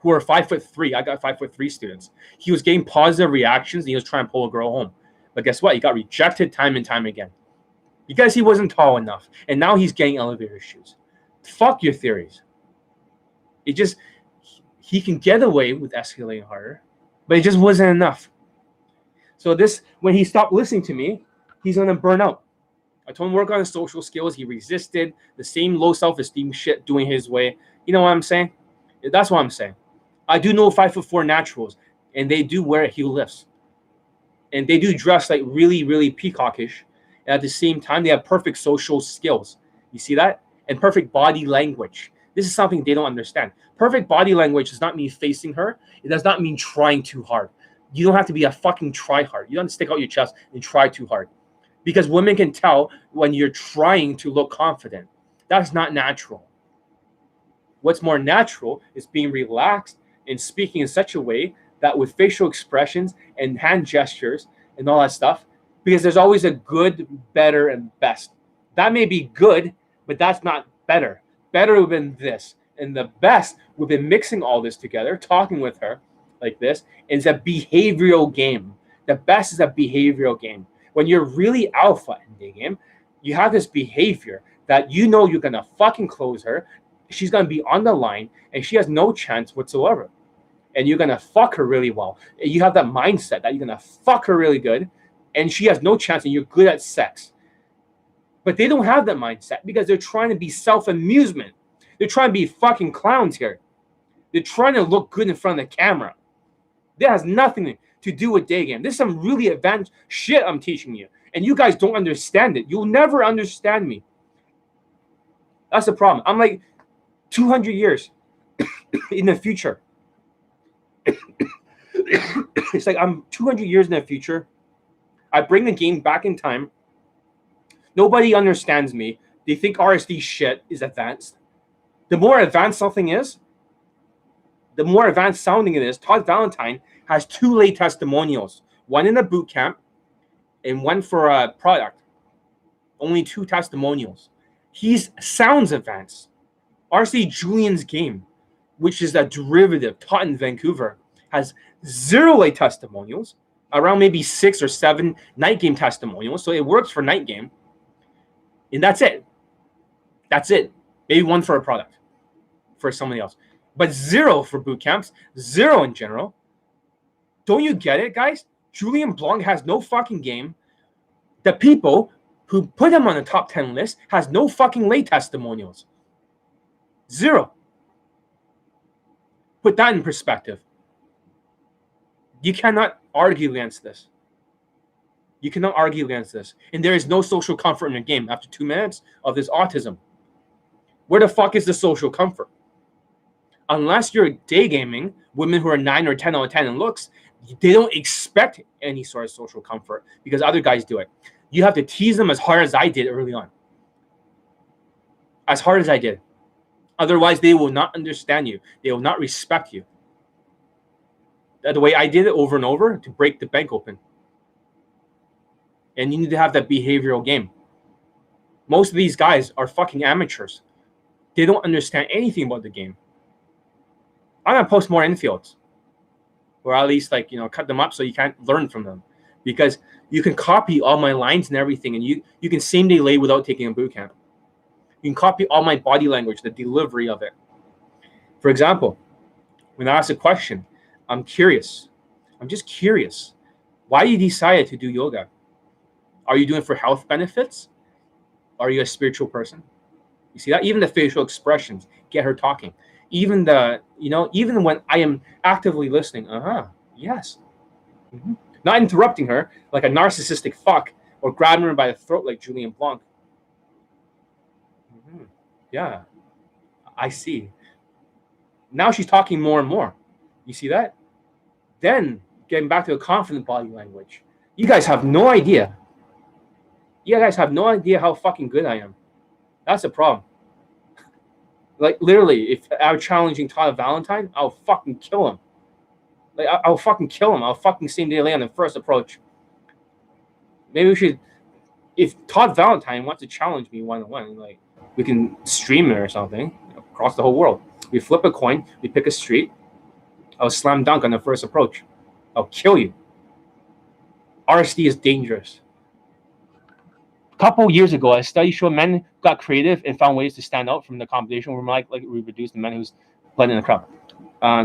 who are 5'3", I got 5'3" students, he was getting positive reactions and he was trying to pull a girl home. But guess what? He got rejected time and time again because he wasn't tall enough. And now he's getting elevator shoes. Fuck your theories. He can get away with escalating harder, but it just wasn't enough. So when he stopped listening to me, he's going to burn out. I told him work on his social skills. He resisted the same low self-esteem shit doing his way. You know what I'm saying? That's what I'm saying. I do know 5'4" naturals, and they do wear heel lifts. And they do dress like really, really peacockish. And at the same time, they have perfect social skills. You see that? And perfect body language. This is something they don't understand. Perfect body language does not mean facing her. It does not mean trying too hard. You don't have to be a fucking try hard. You don't have to stick out your chest and try too hard. Because women can tell when you're trying to look confident. That's not natural. What's more natural is being relaxed and speaking in such a way that with facial expressions and hand gestures and all that stuff, because there's always a good, better, and best. That may be good, but that's not better. Better would have been this. And the best would have been mixing all this together, talking with her like this. It's a behavioral game. The best is a behavioral game. When you're really alpha in the game, you have this behavior that you know you're going to fucking close her. She's going to be on the line, and she has no chance whatsoever. And you're going to fuck her really well. You have that mindset that you're going to fuck her really good, and she has no chance, and you're good at sex. But they don't have that mindset because they're trying to be self-amusement. They're trying to be fucking clowns here. They're trying to look good in front of the camera. That has nothing to do with day game. This is some really advanced shit I'm teaching you. And you guys don't understand it. You'll never understand me. That's the problem. I'm like 200 years in the future. It's like I'm 200 years in the future. I bring the game back in time. Nobody understands me. They think RSD shit is advanced. The more advanced something is, the more advanced sounding it is. Todd Valentine has 2 lay testimonials. One in a boot camp and one for a product. Only 2 testimonials. He sounds advanced. RSD Julien's game, which is a derivative taught in Vancouver, has 0 lay testimonials, around maybe 6 or 7 night game testimonials. So it works for night game. And that's it. That's it. Maybe 1 for a product for somebody else. But 0 for boot camps. 0 in general. Don't you get it, guys? Julien Blanc has no fucking game. The people who put him on the top 10 list has no fucking lay testimonials. 0. Put that in perspective. You cannot argue against this. You cannot argue against this. And there is no social comfort in the game after 2 minutes of this autism. Where the fuck is the social comfort? Unless you're day gaming, women who are 9 or 10 out of 10 in looks, they don't expect any sort of social comfort because other guys do it. You have to tease them as hard as I did early on. As hard as I did. Otherwise, they will not understand you. They will not respect you. The way I did it over and over to break the bank open. And you need to have that behavioral game. Most of these guys are fucking amateurs. They don't understand anything about the game. I'm going to post more infields. Or at least, like, cut them up so you can't learn from them. Because you can copy all my lines and everything, and you can same-day lay without taking a boot camp. You can copy all my body language, the delivery of it. For example, when I ask a question, I'm curious. I'm just curious. Why you decided to do yoga? Are you doing it for health benefits? Are you a spiritual person? You see that? Even the facial expressions get her talking. Even even when I am actively listening, yes. Mm-hmm. Not interrupting her like a narcissistic fuck or grabbing her by the throat like Julien Blanc. Mm-hmm. Yeah, I see. Now she's talking more and more. You see that? Then getting back to a confident body language. You guys have no idea. You guys have no idea how fucking good I am. That's the problem. Like, literally, if I was challenging Todd Valentine, I'll fucking kill him. Like, I'll fucking kill him. I'll fucking same-day lay on the first approach. Maybe we should, if Todd Valentine wants to challenge me one-on-one, like, we can stream it or something across the whole world. We flip a coin, we pick a street. I'll slam dunk on the first approach. I'll kill you. RSD is dangerous. A couple years ago, a study showed men got creative and found ways to stand out from the competition. We're like we reduced the men who's playing in the crowd.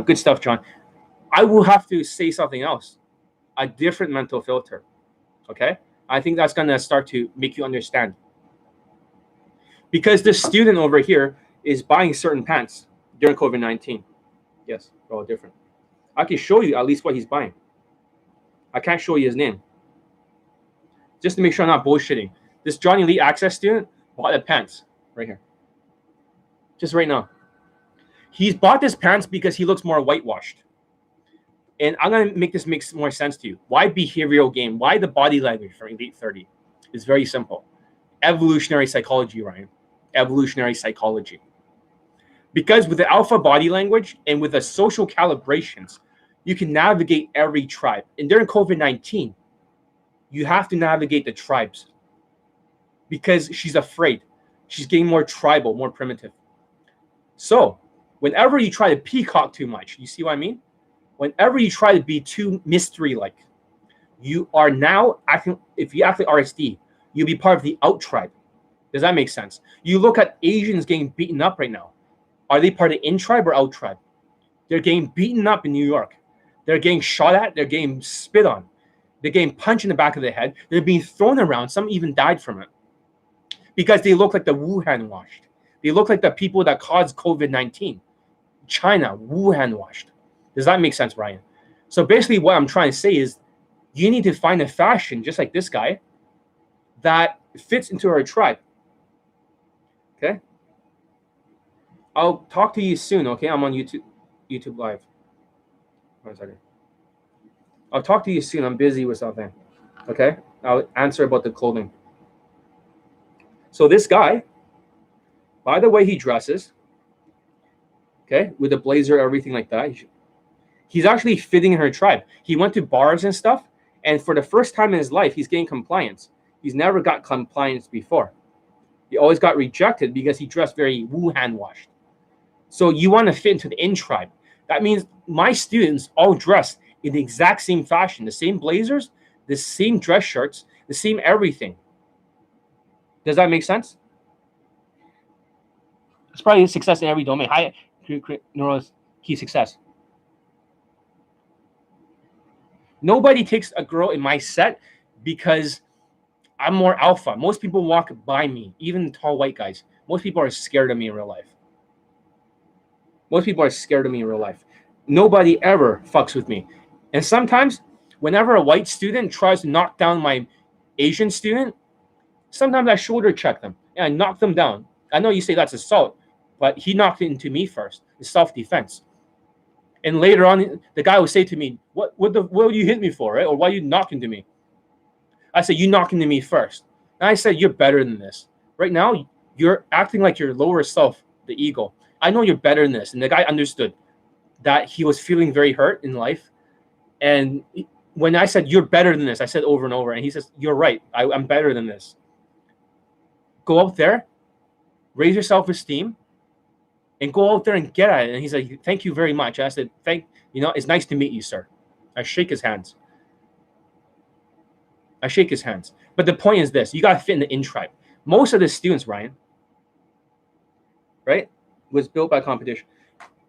Good stuff, John. I will have to say something else. A different mental filter. Okay? I think that's going to start to make you understand. Because this student over here is buying certain pants during COVID-19. Yes, they're all different. I can show you at least what he's buying. I can't show you his name. Just to make sure I'm not bullshitting. This Johnny Lee Access student bought the pants right here. Just right now. He's bought this pants because he looks more whitewashed. And I'm going to make this make more sense to you. Why behavioral game? Why the body language for Elite 30? It's very simple. Evolutionary psychology, Ryan. Evolutionary psychology. Because with the alpha body language and with the social calibrations, you can navigate every tribe. And during COVID-19, you have to navigate the tribes because she's afraid. She's getting more tribal, more primitive. So whenever you try to peacock too much, you see what I mean? Whenever you try to be too mystery-like, you are now acting, if you act like RSD, you'll be part of the out tribe. Does that make sense? You look at Asians getting beaten up right now. Are they part of in tribe or out tribe? They're getting beaten up in New York. They're getting shot at. They're getting spit on. They're getting punched in the back of the head. They're being thrown around. Some even died from it because they look like the Wuhan washed. They look like the people that caused COVID-19. China, Wuhan washed. Does that make sense, Ryan? So basically what I'm trying to say is you need to find a fashion, just like this guy, that fits into our tribe. Okay? I'll talk to you soon, okay? I'm on YouTube Live. 1 second. I'll talk to you soon. I'm busy with something. Okay? I'll answer about the clothing. So this guy, by the way he dresses, okay, with the blazer, everything like that, he's actually fitting in her tribe. He went to bars and stuff, and for the first time in his life, he's getting compliance. He's never got compliance before. He always got rejected because he dressed very Wuhan washed. So you want to fit into the in tribe. That means my students all dress in the exact same fashion, the same blazers, the same dress shirts, the same everything. Does that make sense? It's probably a success in every domain. High neural key success. Nobody takes a girl in my set because I'm more alpha. Most people walk by me, even tall white guys. Most people are scared of me in real life. Most people are scared of me in real life. Nobody ever fucks with me. And sometimes, whenever a white student tries to knock down my Asian student, sometimes I shoulder check them and I knock them down. I know you say that's assault, but he knocked it into me first. It's self-defense. And later on, the guy would say to me, what would you hit me for, right? Or why are you knocking to me? I said, you knocking to me first. And I said, you're better than this. Right now, you're acting like your lower self, the ego. I know you're better than this. And the guy understood that he was feeling very hurt in life. And when I said, you're better than this, I said over and over. And he says, you're right. I'm better than this. Go out there, raise your self-esteem, and go out there and get at it. And he's like, thank you very much. I said, it's nice to meet you, sir. I shake his hands. But the point is this. You got to fit in the in-tribe. Most of the students, Ryan, right, was built by competition.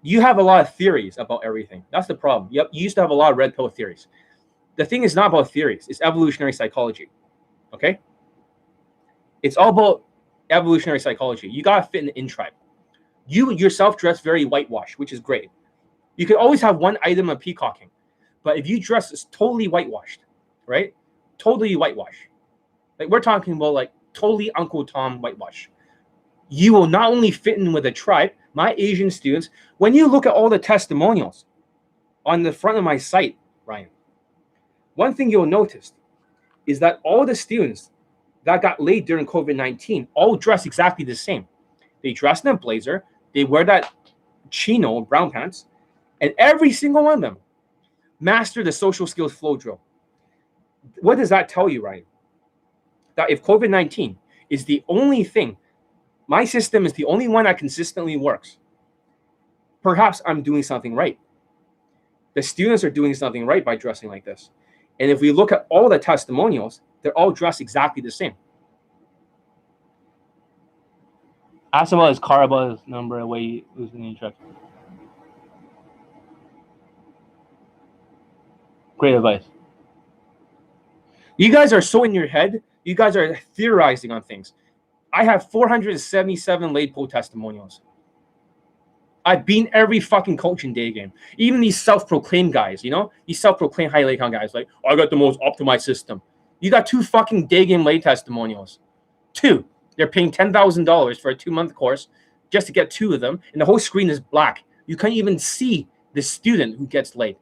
You have a lot of theories about everything. That's the problem. Yep, you used to have a lot of red pill theories. The thing is not about theories. It's evolutionary psychology. Okay? It's all about evolutionary psychology. You got to fit in the in-tribe. You yourself dress very whitewashed, which is great. You can always have one item of peacocking. But if you dress as totally whitewashed, right? Totally whitewashed. Like we're talking about like totally Uncle Tom whitewash. You will not only fit in with a tribe, my Asian students, when you look at all the testimonials on the front of my site, Ryan, one thing you'll notice is that all the students that got laid during COVID-19 all dress exactly the same. They dress in a blazer, they wear that chino, brown pants, and every single one of them master the social skills flow drill. What does that tell you, Ryan? That if COVID-19 is the only thing, my system is the only one that consistently works, perhaps I'm doing something right. The students are doing something right by dressing like this. And if we look at all the testimonials, they're all dressed exactly the same. Ask about his car, about his number, the way he was in the truck. Great advice. You guys are so in your head. You guys are theorizing on things. I have 477 laid pole testimonials. I've been every fucking coach in day game. Even these self-proclaimed guys, you know, these self-proclaimed high lay count guys, like, oh, I got the most optimized system. You got 2 fucking day game lay testimonials. 2. They're paying $10,000 for a 2-month course just to get 2 of them, and the whole screen is black. You can't even see the student who gets laid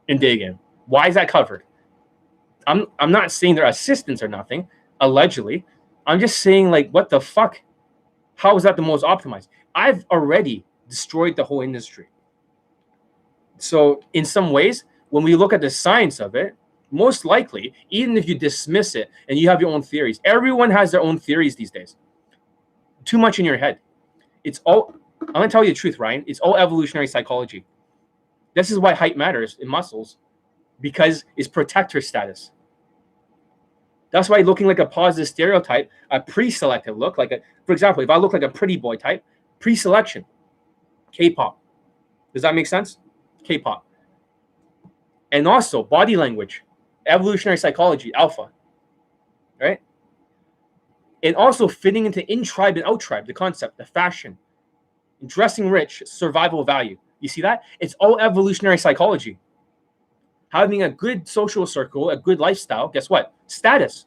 in day game. Why is that covered? I'm not saying they're assistants or nothing, allegedly. I'm just saying, like, what the fuck? How is that the most optimized? I've already destroyed the whole industry. So in some ways, when we look at the science of it, most likely, even if you dismiss it and you have your own theories, everyone has their own theories these days. Too much in your head. It's all, I'm going to tell you the truth, Ryan. It's all evolutionary psychology. This is why height matters in muscles, because it's protector status. That's why looking like a positive stereotype, a pre-selected look, like a, for example, if I look like a pretty boy type, pre-selection, K-pop. Does that make sense? K-pop. And also body language, evolutionary psychology, alpha, right? And also fitting into in-tribe and out-tribe, the concept, the fashion, dressing rich, survival value. You see that? It's all evolutionary psychology. Having a good social circle, a good lifestyle, guess what? Status.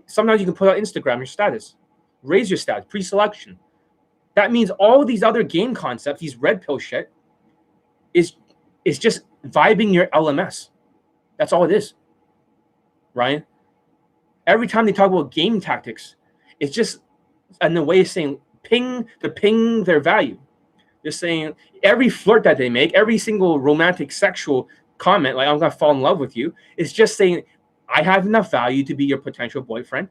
Sometimes you can put out Instagram your status. Raise your status, pre-selection. That means all these other game concepts, these red pill shit, is just vibing your LMS. That's all it is, Ryan. Every time they talk about game tactics, it's just in a way of saying ping their value. They're saying every flirt that they make, every single romantic sexual comment, like I'm gonna fall in love with you, is just saying I have enough value to be your potential boyfriend,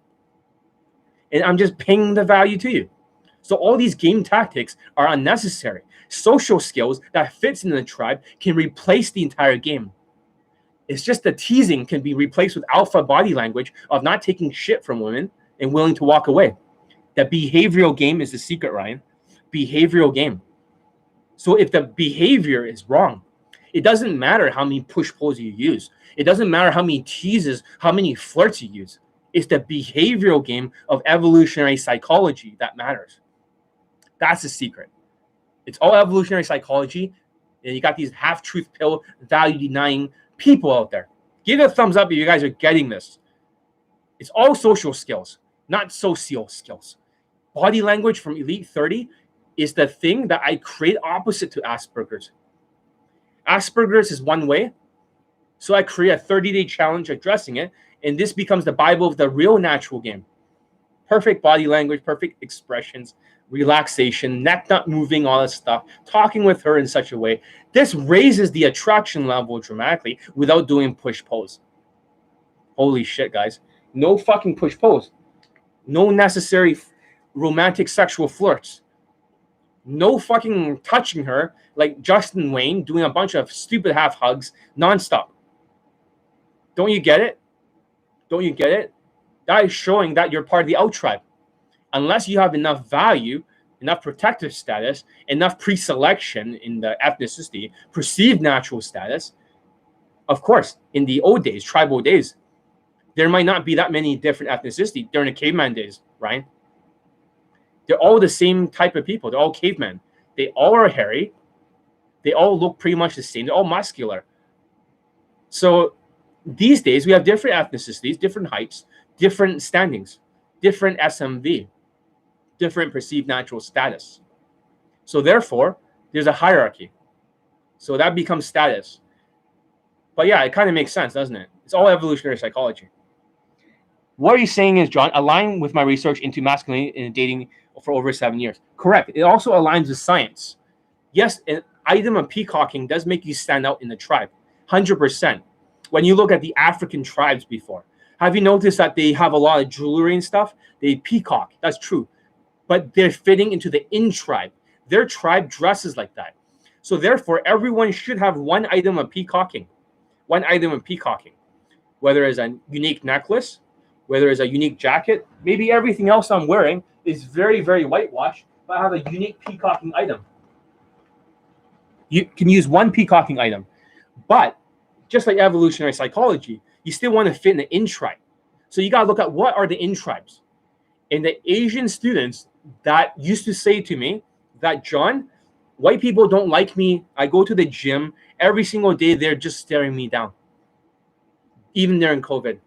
and I'm just pinging the value to you. So all these game tactics are unnecessary. Social skills that fits in the tribe can replace the entire game. It's just the teasing can be replaced with alpha body language of not taking shit from women and willing to walk away. That behavioral game is the secret, Ryan. Behavioral game. So if the behavior is wrong, it doesn't matter how many push-pulls you use. It doesn't matter how many teases, how many flirts you use. It's the behavioral game of evolutionary psychology that matters. That's the secret. It's all evolutionary psychology, and you got these half-truth pill, value-denying people out there. Give it a thumbs up if you guys are getting this. It's all social skills, not social skills. Body language from Elite 30 is the thing that I create opposite to Asperger's. Asperger's is one way, so I create a 30-day challenge addressing it, and this becomes the Bible of the real natural game. Perfect body language, perfect expressions, relaxation, neck not moving, all this stuff, talking with her in such a way. This raises the attraction level dramatically without doing push-pulls. Holy shit, guys. No fucking push-pulls. No necessary romantic sexual flirts. No fucking touching her like Justin Wayne doing a bunch of stupid half hugs nonstop. Don't you get it? Don't you get it? That is showing that you're part of the out tribe. Unless you have enough value, enough protective status, enough pre-selection in the ethnicity, perceived natural status. Of course, in the old days, tribal days, there might not be that many different ethnicities during the caveman days, right? They're all the same type of people. They're all cavemen. They all are hairy. They all look pretty much the same. They're all muscular. So these days, we have different ethnicities, different heights, different standings, different SMV, different perceived natural status. So therefore, there's a hierarchy. So that becomes status. But yeah, it kind of makes sense, doesn't it? It's all evolutionary psychology. What are you saying is, John, align with my research into masculinity and dating for over 7 years. Correct. It also aligns with science. Yes, an item of peacocking does make you stand out in the tribe. 100%. When you look at the African tribes before, have you noticed that they have a lot of jewelry and stuff? They peacock. That's true. But they're fitting into the in-tribe. Their tribe dresses like that. So therefore, everyone should have one item of peacocking. One item of peacocking. Whether it's a unique necklace, whether it's a unique jacket, maybe everything else I'm wearing is very, very whitewashed, but I have a unique peacocking item. You can use one peacocking item. But just like evolutionary psychology, you still want to fit in the in-tribe. So you got to look at what are the in-tribes. And the Asian students that used to say to me that, John, white people don't like me. I go to the gym every single day. They're just staring me down. Even during COVID,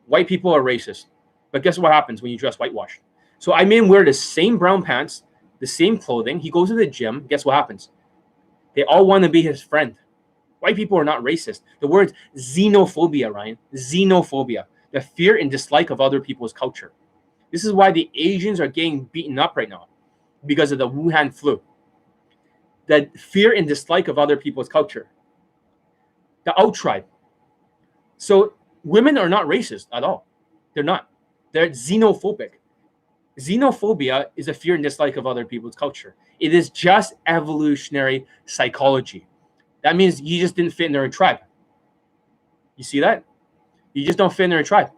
white people are racist. But guess what happens when you dress whitewashed? So I made him wear the same brown pants, the same clothing. He goes to the gym. Guess what happens? They all want to be his friend. White people are not racist. The word xenophobia, Ryan, xenophobia, the fear and dislike of other people's culture. This is why the Asians are getting beaten up right now because of the Wuhan flu. The fear and dislike of other people's culture. The out tribe. So women are not racist at all. They're not. They're xenophobic. Xenophobia is a fear and dislike of other people's culture. It is just evolutionary psychology. That means you just didn't fit in their tribe. You see that? You just don't fit in their tribe.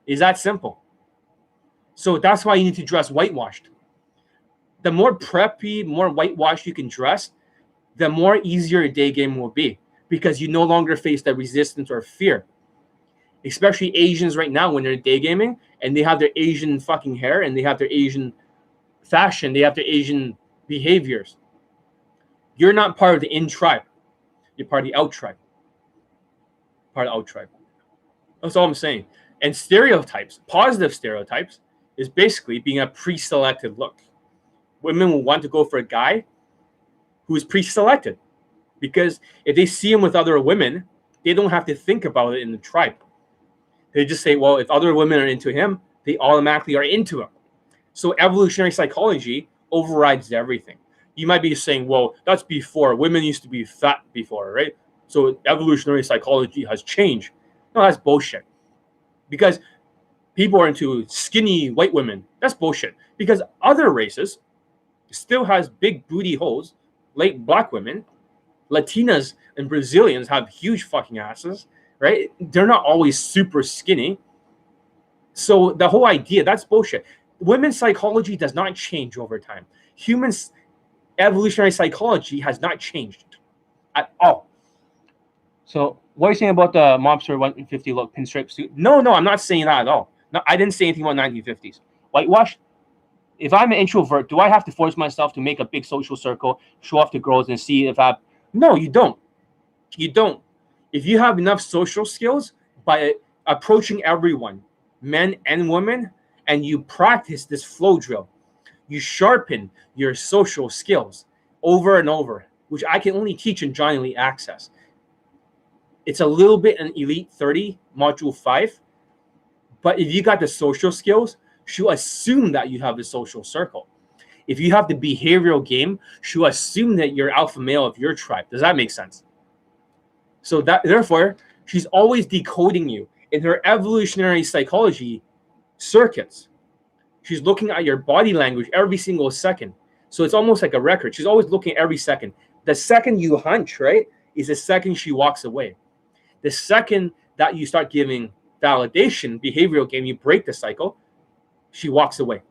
It's that simple. So that's why you need to dress whitewashed. The more preppy, more whitewashed you can dress, the more easier a day game will be, because you no longer face the resistance or fear. Especially Asians right now when they're day gaming and they have their Asian fucking hair and they have their Asian fashion, they have their Asian behaviors. You're not part of the in tribe. You're part of the out tribe. Part of the out tribe. That's all I'm saying. And stereotypes, positive stereotypes, is basically being a pre-selected look. Women will want to go for a guy who is pre-selected, because if they see him with other women, they don't have to think about it in the tribe. They just say, well, if other women are into him, they automatically are into him. So evolutionary psychology overrides everything. You might be saying, well, that's before. Women used to be fat before, right? So evolutionary psychology has changed. No, that's bullshit. Because people are into skinny white women. That's bullshit. Because other races still has big booty holes, like black women. Latinas and Brazilians have huge fucking asses, right? They're not always super skinny. So the whole idea, that's bullshit. Women's psychology does not change over time. Humans' evolutionary psychology has not changed at all. So what are you saying about the mobster 150 look pinstripe suit? No, I'm not saying that at all. No, I didn't say anything about 1950s. Whitewash? If I'm an introvert, do I have to force myself to make a big social circle, show off to girls, and see if I... No, you don't. You don't. If you have enough social skills by approaching everyone, men and women, and you practice this flow drill, you sharpen your social skills over and over, which I can only teach in Johnny Elite Access. It's a little bit in Elite 30, Module 5. But if you got the social skills, she'll assume that you have the social circle. If you have the behavioral game, she'll assume that you're alpha male of your tribe. Does that make sense? So that, therefore, she's always decoding you in her evolutionary psychology circuits. She's looking at your body language every single second. So it's almost like a record. She's always looking every second. The second you hunch, right, is the second she walks away. The second that you start giving validation, behavioral game, you break the cycle, she walks away.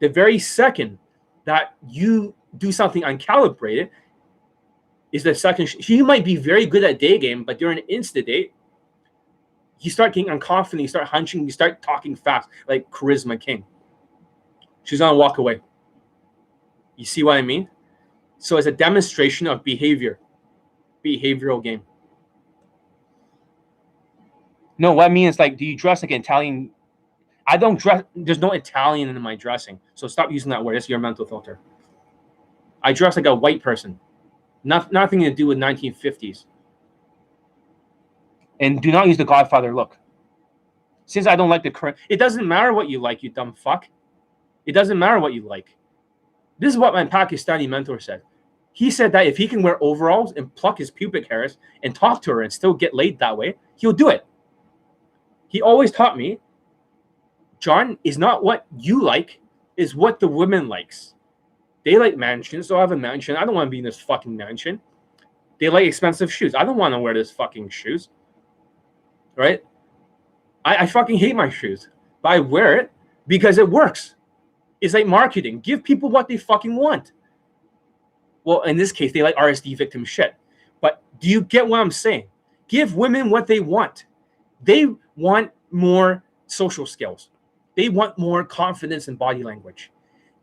The very second that you do something uncalibrated is the second. She might be very good at day game, but during an insta date, you start getting unconfident, you start hunching, you start talking fast, like Charisma King. She's gonna walk away. You see what I mean? So it's a demonstration of behavioral game. No, what I mean is, like, do you dress like an Italian? I don't dress. There's no Italian in my dressing. So stop using that word. That's your mental filter. I dress like a white person. Nothing to do with 1950s. And do not use the Godfather look. Since I don't like the current, it doesn't matter what you like, you dumb fuck. It doesn't matter what you like. This is what my Pakistani mentor said. He said that if he can wear overalls and pluck his pubic hairs and talk to her and still get laid that way, he'll do it. He always taught me, John, is not what you like, is what the woman likes. They like mansions, so I have a mansion. I don't want to be in this fucking mansion. They like expensive shoes. I don't want to wear this fucking shoes. Right? I fucking hate my shoes. But I wear it because it works. It's like marketing. Give people what they fucking want. Well, in this case, they like RSD victim shit. But do you get what I'm saying? Give women what they want. They want more social skills. They want more confidence in body language.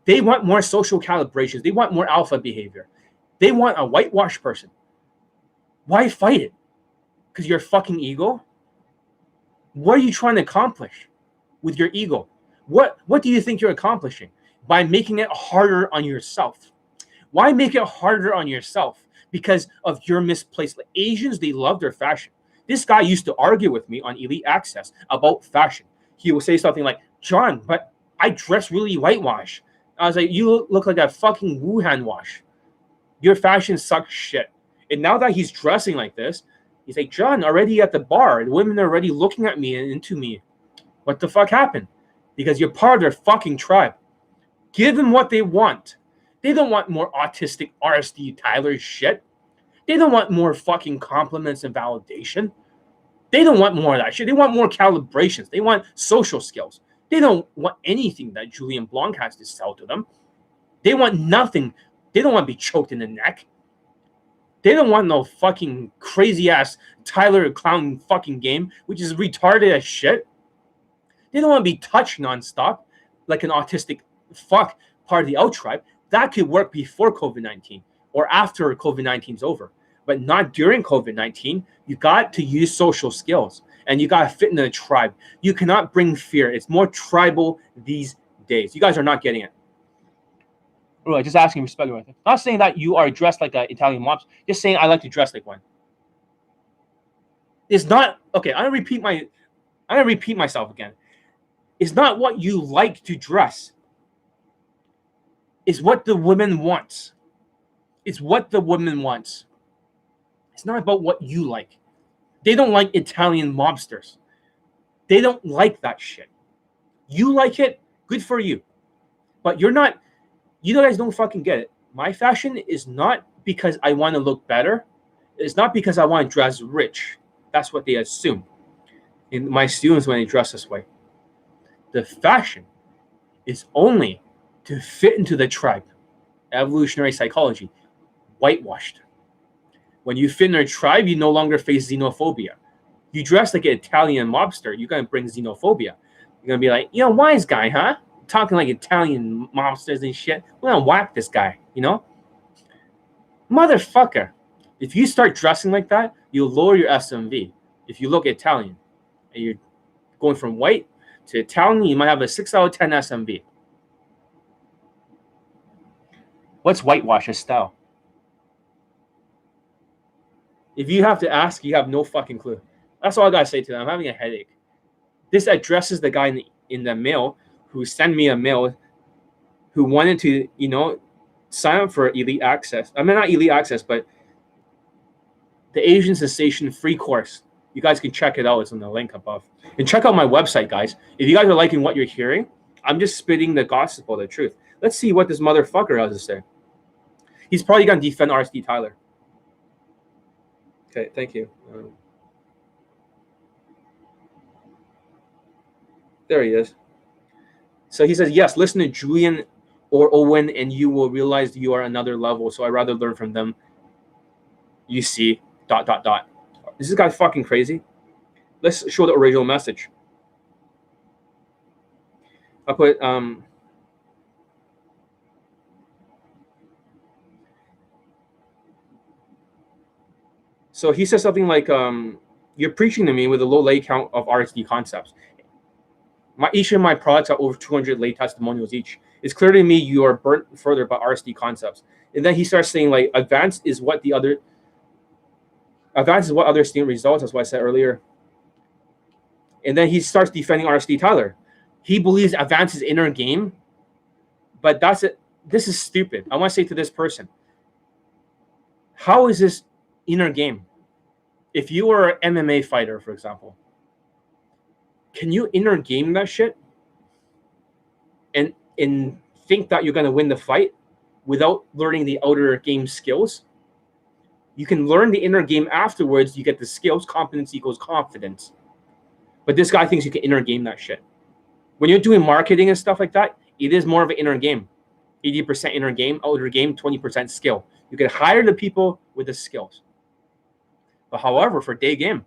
They want more social calibrations. They want more alpha behavior. They want a whitewashed person. Why fight it? Because your fucking ego? What are you trying to accomplish with your ego? What do you think you're accomplishing by making it harder on yourself? Why make it harder on yourself? Because of your misplaced. Asians, they love their fashion. This guy used to argue with me on Elite Access about fashion. He would say something like, John, but I dress really whitewash. I was like, you look like a fucking Wuhan wash. Your fashion sucks shit. And now that he's dressing like this, he's like, John, already at the bar, the women are already looking at me and into me. What the fuck happened? Because you're part of their fucking tribe. Give them what they want. They don't want more autistic RSD Tyler shit. They don't want more fucking compliments and validation. They don't want more of that shit. They want more calibrations. They want social skills. They don't want anything that Julien Blanc has to sell to them. They want nothing. They don't want to be choked in the neck. They don't want no fucking crazy ass Tyler clown fucking game, which is retarded as shit. They don't want to be touched nonstop like an autistic fuck part of the out tribe. That could work before COVID-19 or after COVID-19 is over, but not during COVID-19. You got to use social skills and you got to fit into the tribe. You cannot bring fear. It's more tribal these days. You guys are not getting it. Right, just asking respect. Not saying that you are dressed like an Italian mobster. Just saying I like to dress like one. It's not okay. I'm gonna repeat myself again. It's not what you like to dress. It's what the woman wants. It's what the woman wants. It's not about what you like. They don't like Italian mobsters. They don't like that shit. You like it, good for you. But you're not. You guys don't fucking get it. My fashion is not because I want to look better. It's not because I want to dress rich. That's what they assume in my students when they dress this way. The fashion is only to fit into the tribe. Evolutionary psychology. Whitewashed. When you fit in a tribe, you no longer face xenophobia. You dress like an Italian mobster, you're going to bring xenophobia. You're going to be like, wise guy, huh? Talking like Italian mobsters and shit. We're gonna whack this guy, Motherfucker. If you start dressing like that, you'll lower your SMV. If you look Italian and you're going from white to Italian, you might have a 6 out of 10 SMV. What's whitewash as style? If you have to ask, you have no fucking clue. That's all I gotta say to them. I'm having a headache. This addresses the guy in the mail who sent me a mail, who wanted to, sign up for Elite Access. I mean, not Elite Access, but the Asian Sensation free course. You guys can check it out. It's on the link above. And check out my website, guys. If you guys are liking what you're hearing, I'm just spitting the gospel, the truth. Let's see what this motherfucker has to say. He's probably going to defend RSD Tyler. Okay, thank you. There he is. So he says, yes, listen to Julian or Owen and you will realize you are another level. So I'd rather learn from them. You see, ... Is this guy fucking crazy? Let's show the original message. I'll put, so he says something like, you're preaching to me with a low lay count of RSD concepts. Each of my products are over 200 lay testimonials each. It's clear to me you are burnt further by RSD concepts. And then he starts saying like advanced is what other student results. That's what I said earlier. And then he starts defending RSD Tyler. He believes advanced is inner game, but that's it. This is stupid. I want to say to this person, how is this inner game? If you were an MMA fighter, for example, can you inner game that shit and think that you're going to win the fight without learning the outer game skills? You can learn the inner game afterwards. You get the skills. Competence equals confidence. But this guy thinks you can inner game that shit. When you're doing marketing and stuff like that, it is more of an inner game. 80% inner game, outer game, 20% skill. You can hire the people with the skills. But however, for day game,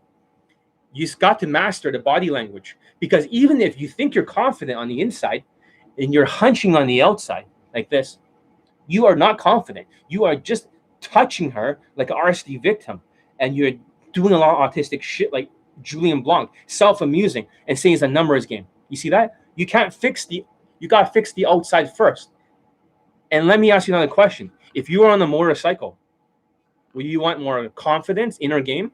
You just got to master the body language, because even if you think you're confident on the inside and you're hunching on the outside like this, you are not confident. You are just touching her like an RSD victim, and you're doing a lot of autistic shit like Julien Blanc, self-amusing and saying it's a numbers game. You see that? You gotta fix the outside first. And let me ask you another question. If you were on a motorcycle, would you want more confidence, inner game,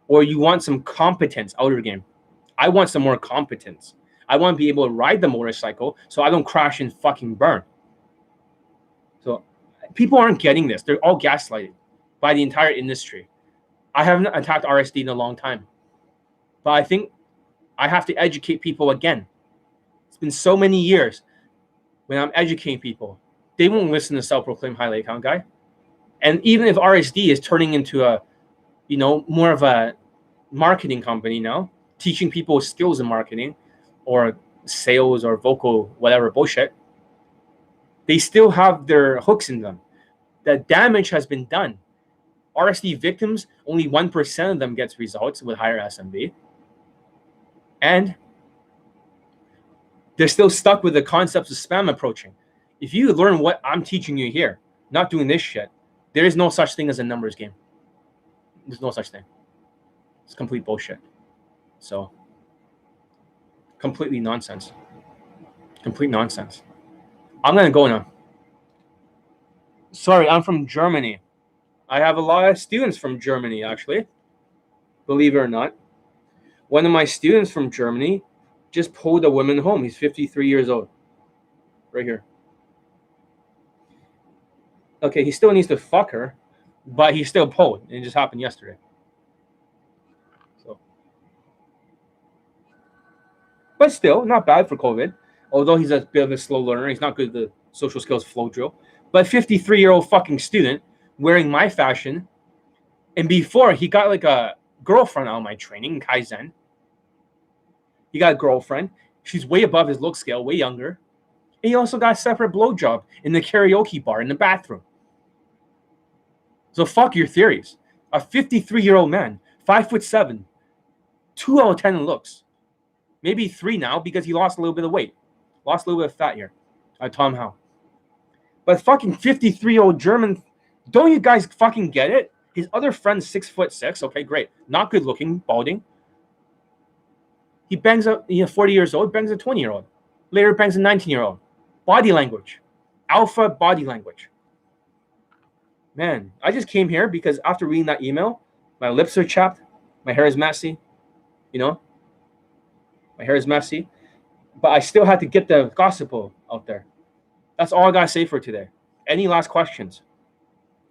or you want some competence, outer game? I want some more competence. I want to be able to ride the motorcycle so I don't crash and fucking burn. So people aren't getting this. They're all gaslighted by the entire industry. I haven't attacked RSD in a long time, but I think I have to educate people again. It's been so many years when I'm educating people. They won't listen to self-proclaimed highly account guy. And even if RSD is turning into a, more of a marketing company now, teaching people skills in marketing or sales or vocal, whatever bullshit, they still have their hooks in them. The damage has been done. RSD victims, only 1% of them gets results with higher SMV. And they're still stuck with the concepts of spam approaching. If you learn what I'm teaching you here, not doing this shit, there is no such thing as a numbers game. There's no such thing. It's complete bullshit. So, completely nonsense. Complete nonsense. I'm going to go now. Sorry, I'm from Germany. I have a lot of students from Germany, actually. Believe it or not. One of my students from Germany just pulled a woman home. He's 53 years old. Right here. Okay, he still needs to fuck her, but he still pulled. And it just happened yesterday. So, but still, not bad for COVID. Although he's a bit of a slow learner. He's not good at the social skills flow drill. But 53-year-old fucking student wearing my fashion. And before, he got like a girlfriend out of my training, Kaizen. He got a girlfriend. She's way above his look scale, way younger. And he also got a separate blowjob in the karaoke bar in the bathroom. So fuck your theories. A 53-year-old man, 5'7", 2 out of 10 in looks. Maybe 3 now because he lost a little bit of weight. Lost a little bit of fat here. Tom Howe. But fucking 53-year-old German, don't you guys fucking get it? His other friend's 6'6". Okay, great. Not good looking, balding. He bangs a 40 years old, bangs a 20-year-old. Later bangs a 19-year-old. Body language. Alpha body language. Man, I just came here because after reading that email, my lips are chapped. My hair is messy. My hair is messy. But I still had to get the gossip out there. That's all I got to say for today. Any last questions?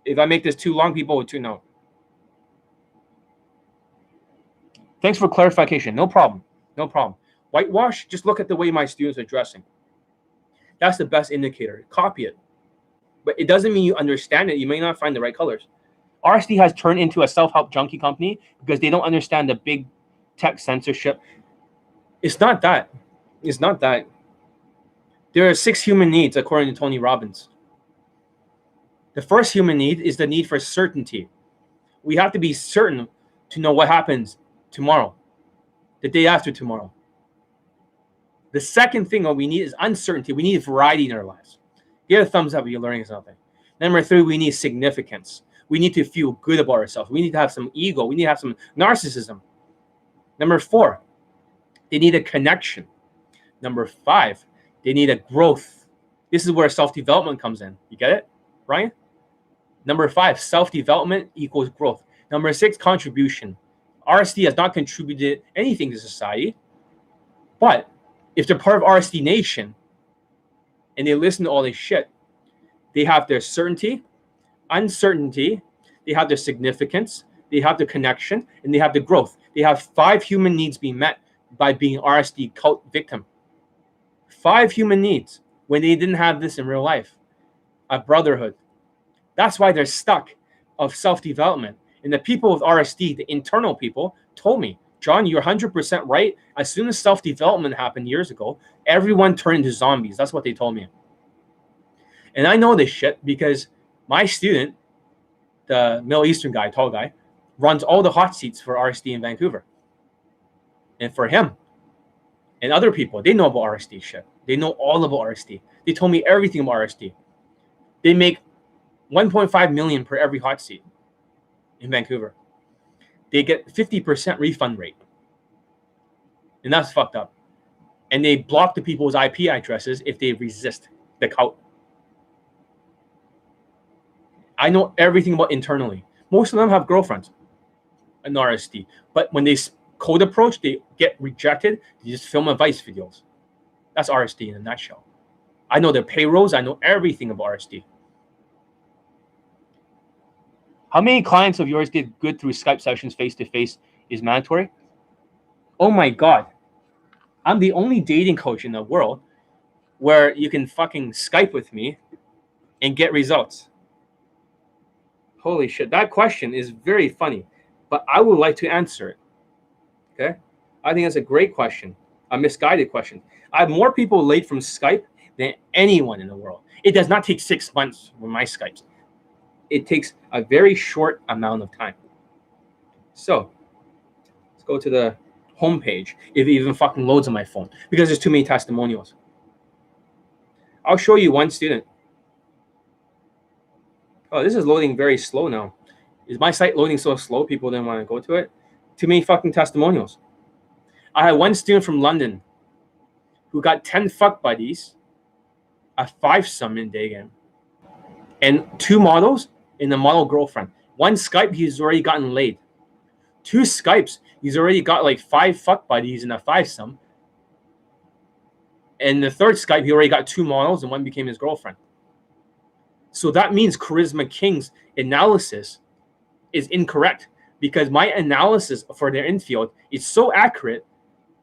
If I make this too long, people will tune out. Thanks for clarification. No problem. No problem. Whitewash, just look at the way my students are dressing. That's the best indicator. Copy it. But it doesn't mean you understand it. You may not find the right colors. RSD has turned into a self-help junkie company because they don't understand the big tech censorship. It's not that. It's not that. There are 6 human needs, according to Tony Robbins. The first human need is the need for certainty. We have to be certain to know what happens tomorrow, the day after tomorrow. The second thing we need is uncertainty. We need variety in our lives. Give a thumbs up if you're learning something. Number 3, we need significance. We need to feel good about ourselves. We need to have some ego. We need to have some narcissism. Number 4, they need a connection. Number 5, they need a growth. This is where self-development comes in. You get it, Ryan? Number 5, self-development equals growth. Number 6, contribution. RSD has not contributed anything to society, but if they're part of RSD Nation and they listen to all this shit, they have their certainty, uncertainty, they have their significance, they have the connection, and they have the growth. They have 5 human needs being met by being RSD cult victim. 5 human needs when they didn't have this in real life. A brotherhood. That's why they're stuck of self-development. And the people with RSD, the internal people, told me, John, you're 100% right. As soon as self-development happened years ago, everyone turned into zombies. That's what they told me. And I know this shit because my student, the Middle Eastern guy, tall guy, runs all the hot seats for RSD in Vancouver. And for him and other people, they know about RSD shit. They know all about RSD. They told me everything about RSD. They make 1.5 million per every hot seat in Vancouver. They get 50% refund rate. And that's fucked up. And they block the people's IP addresses if they resist the cult. I know everything about internally. Most of them have girlfriends in RSD. But when they code approach, they get rejected. They just film advice videos. That's RSD in a nutshell. I know their payrolls. I know everything about RSD. How many clients of yours did good through Skype sessions face-to-face is mandatory? Oh my God. I'm the only dating coach in the world where you can fucking Skype with me and get results. Holy shit. That question is very funny, but I would like to answer it. Okay? I think that's a great question, a misguided question. I have more people late from Skype than anyone in the world. It does not take 6 months with my Skypes. It takes a very short amount of time. So let's go to the homepage if it even fucking loads on my phone because there's too many testimonials. I'll show you one student. Oh, this is loading very slow now. Is my site loading so slow people didn't want to go to it? Too many fucking testimonials. I had one student from London who got 10 fuck buddies, a 5-some in daygame, and 2 models and a model girlfriend. 1 Skype, he's already gotten laid. 2 Skypes, he's already got like 5 fuck buddies and a 5-some. And the 3rd Skype, he already got 2 models and 1 became his girlfriend. So that means Charisma King's analysis is incorrect because my analysis for their infield is so accurate.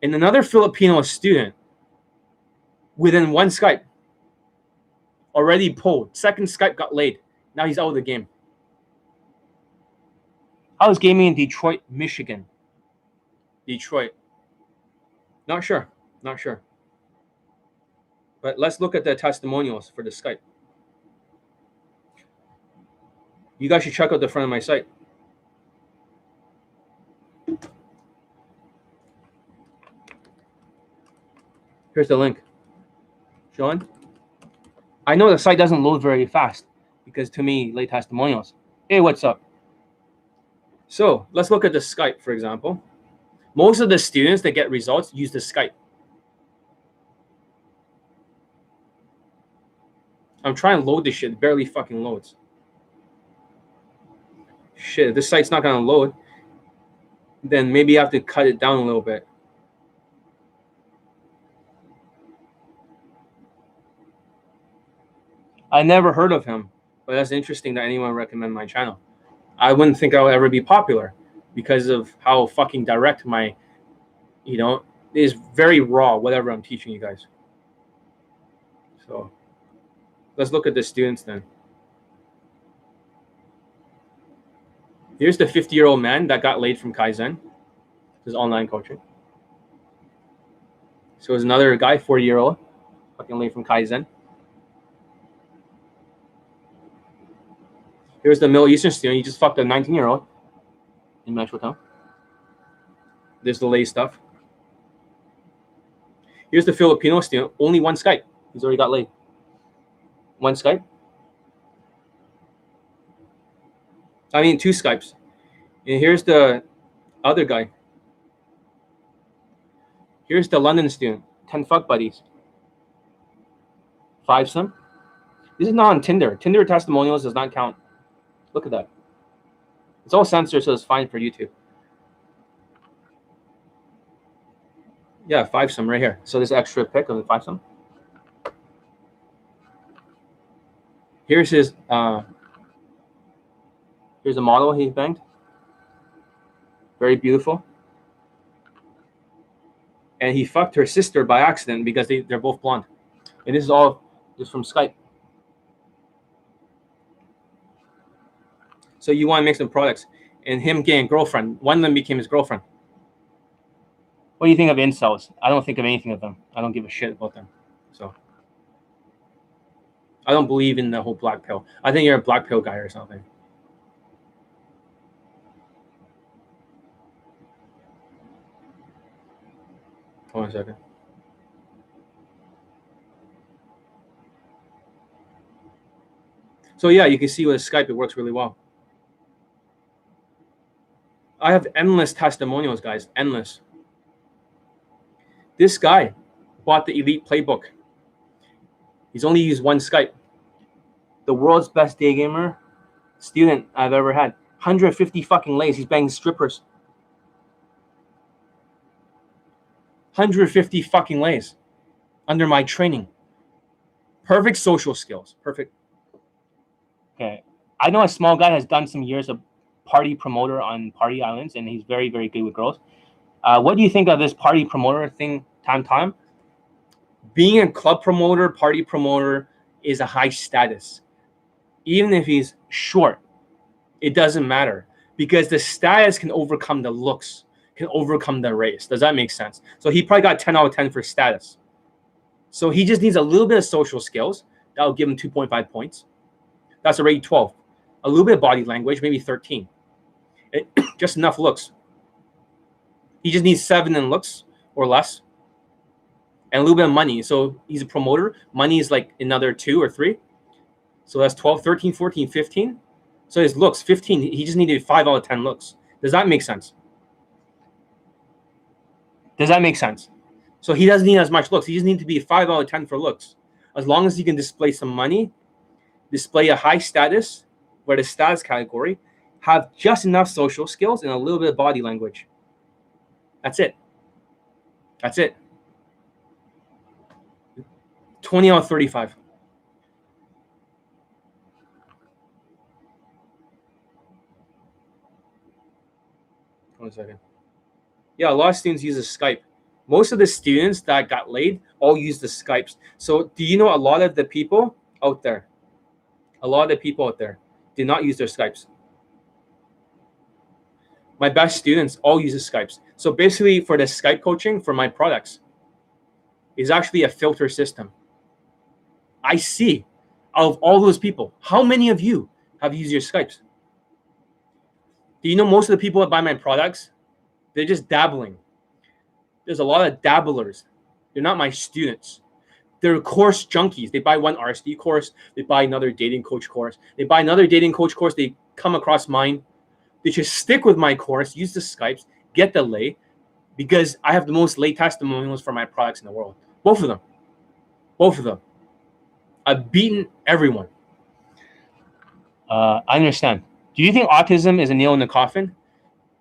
And another Filipino student within 1 Skype already pulled. 2nd Skype got laid. Now he's out of the game. I was gaming in Detroit, Michigan. Detroit. Not sure. Not sure. But let's look at the testimonials for the Skype. You guys should check out the front of my site. Here's the link. Sean? I know the site doesn't load very fast because to me, late testimonials. Hey, what's up? So let's look at the Skype, for example. Most of the students that get results use the Skype. I'm trying to load this shit. It barely fucking loads. Shit, if this site's not going to load, then maybe you have to cut it down a little bit. I never heard of him, but that's interesting that anyone recommend my channel. I wouldn't think I would ever be popular because of how fucking direct my, is very raw, whatever I'm teaching you guys. So let's look at the students then. Here's the 50-year-old man that got laid from Kaizen. This is online coaching. So there's another guy, 40-year-old, fucking laid from Kaizen. Here's the Middle Eastern student. He just fucked a 19-year-old in Metrotown. There's the lay stuff. Here's the Filipino student. Only 1 Skype. He's already got laid. 1 Skype. 2 Skypes. And here's the other guy. Here's the London student. 10 fuck buddies. 5-some. This is not on Tinder. Tinder testimonials does not count. Look at that. It's all censored, so it's fine for YouTube. Yeah, 5-some right here. So this extra pic of the 5-some. Here's his here's a model he banged. Very beautiful. And he fucked her sister by accident because they're both blonde. And this is all just from Skype. So you want to make some products. And him getting a girlfriend. One of them became his girlfriend. What do you think of incels? I don't think of anything of them. I don't give a shit about them. So I don't believe in the whole black pill. I think you're a black pill guy or something. Hold on a second. So yeah, you can see with Skype, it works really well. I have endless testimonials, guys, endless. This guy bought the Elite Playbook. He's only used one Skype. The world's best day gamer student I've ever had. 150 fucking lays. He's banging strippers. 150 fucking lays under my training. Perfect social skills. Perfect. Okay. I know a small guy has done some years of party promoter on party islands, and he's very, very good with girls. What do you think of this party promoter thing, Tam? Being a club promoter, party promoter is a high status. Even if he's short, it doesn't matter because the status can overcome the looks, can overcome the race. Does that make sense? So he probably got 10 out of 10 for status. So he just needs a little bit of social skills. That'll give him 2.5 points. That's already 12. A little bit of body language, maybe 13. Just enough looks. He just needs 7 in looks or less. And a little bit of money. So he's a promoter. Money is like another 2 or 3. So that's 12, 13, 14, 15. So his looks, 15. He just needed 5 out of 10 looks. Does that make sense? Does that make sense? So he doesn't need as much looks. He just needs to be 5 out of 10 for looks. As long as he can display some money, display a high status, where the status category, have just enough social skills and a little bit of body language. That's it. That's it. 20 out of 35. One second. Yeah, a lot of students use Skype. Most of the students that got laid all use the Skypes. So do you know a lot of the people out there, did not use their Skypes. My best students all use the Skypes. So basically for the Skype coaching for my products is actually a filter system. I see out of all those people, how many of you have used your Skypes? Do you know most of the people that buy my products, they're just dabbling. There's a lot of dabblers. They're not my students. They're course junkies. They buy one RSD course. They buy another dating coach course. They buy another dating coach course. They come across mine. They should stick with my course, use the Skypes, get the lay, because I have the most lay testimonials for my products in the world. Both of them. Both of them. I've beaten everyone. I understand. Do you think autism is a nail in the coffin?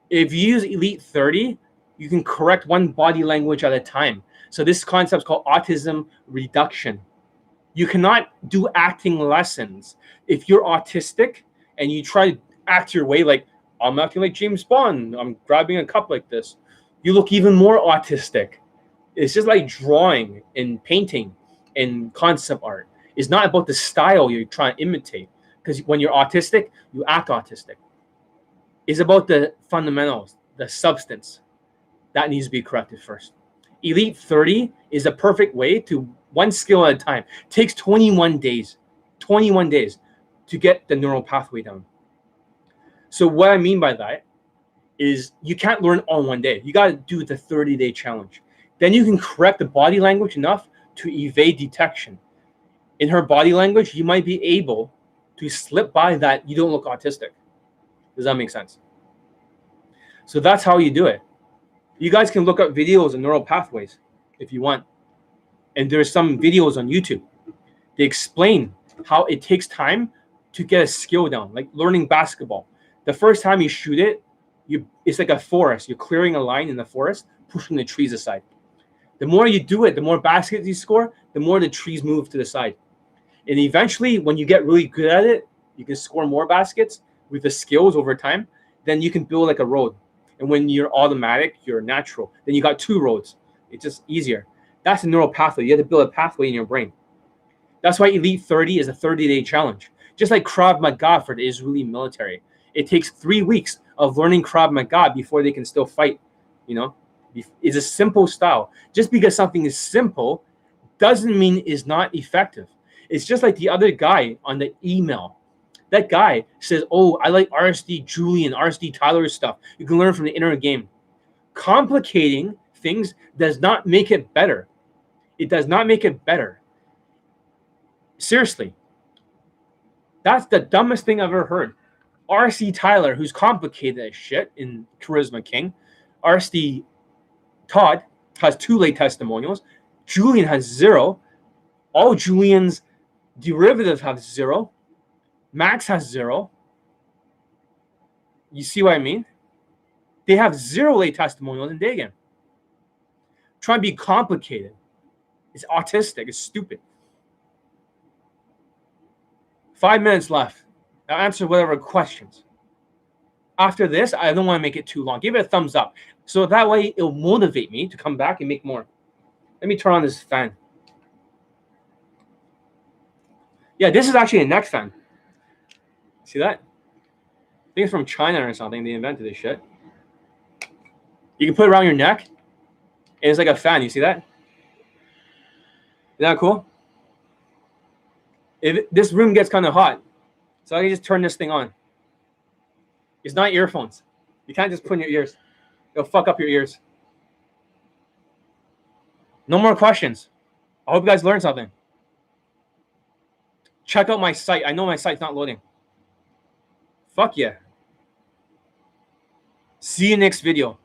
If you use Elite 30, you can correct one body language at a time. So this concept is called autism reduction. You cannot do acting lessons. If you're autistic and you try to act your way like, I'm acting like James Bond, I'm grabbing a cup like this, you look even more autistic. It's just like drawing and painting and concept art. It's not about the style you're trying to imitate. Because when you're autistic, you act autistic. It's about the fundamentals, the substance. That needs to be corrected first. Elite 30 is a perfect way to one skill at a time. It takes 21 days. 21 days to get the neural pathway down. So what I mean by that is you can't learn all in one day. You got to do the 30-day challenge. Then you can correct the body language enough to evade detection. In her body language, you might be able to slip by that you don't look autistic. Does that make sense? So that's how you do it. You guys can look up videos on neural pathways if you want. And there's some videos on YouTube. They explain how it takes time to get a skill down, like learning basketball. The first time you shoot it, it's like a forest. You're clearing a line in the forest, pushing the trees aside. The more you do it, the more baskets you score, the more the trees move to the side. And eventually, when you get really good at it, you can score more baskets with the skills over time. Then you can build like a road. And when you're automatic, you're natural. Then you got 2 roads. It's just easier. That's a neural pathway. You have to build a pathway in your brain. That's why Elite 30 is a 30-day challenge. Just like Krav Maga for the Israeli military. It takes 3 weeks of learning Krav Maga before they can still fight. You know, it's a simple style. Just because something is simple doesn't mean it's not effective. It's just like the other guy on the email. That guy says, oh, I like RSD Julien, RSD Tyler's stuff. You can learn from the inner game. Complicating things does not make it better. It does not make it better. Seriously. That's the dumbest thing I've ever heard. RC Tyler, who's complicated as shit in Charisma King. RC Todd has 2 late testimonials. Julien has 0. All Julien's derivatives have 0. Max has 0. You see what I mean? They have 0 late testimonials in daygame. Trying to be complicated. It's autistic. It's stupid. 5 minutes left. I'll answer whatever questions. After this, I don't want to make it too long. Give it a thumbs up. So that way, it'll motivate me to come back and make more. Let me turn on this fan. Yeah, this is actually a neck fan. See that? I think it's from China or something. They invented this shit. You can put it around your neck, and it's like a fan. You see that? Isn't that cool? If this room gets kind of hot, so I can just turn this thing on. It's not earphones. You can't just put in your ears. It'll fuck up your ears. No more questions. I hope you guys learned something. Check out my site. I know my site's not loading. Fuck yeah. See you next video.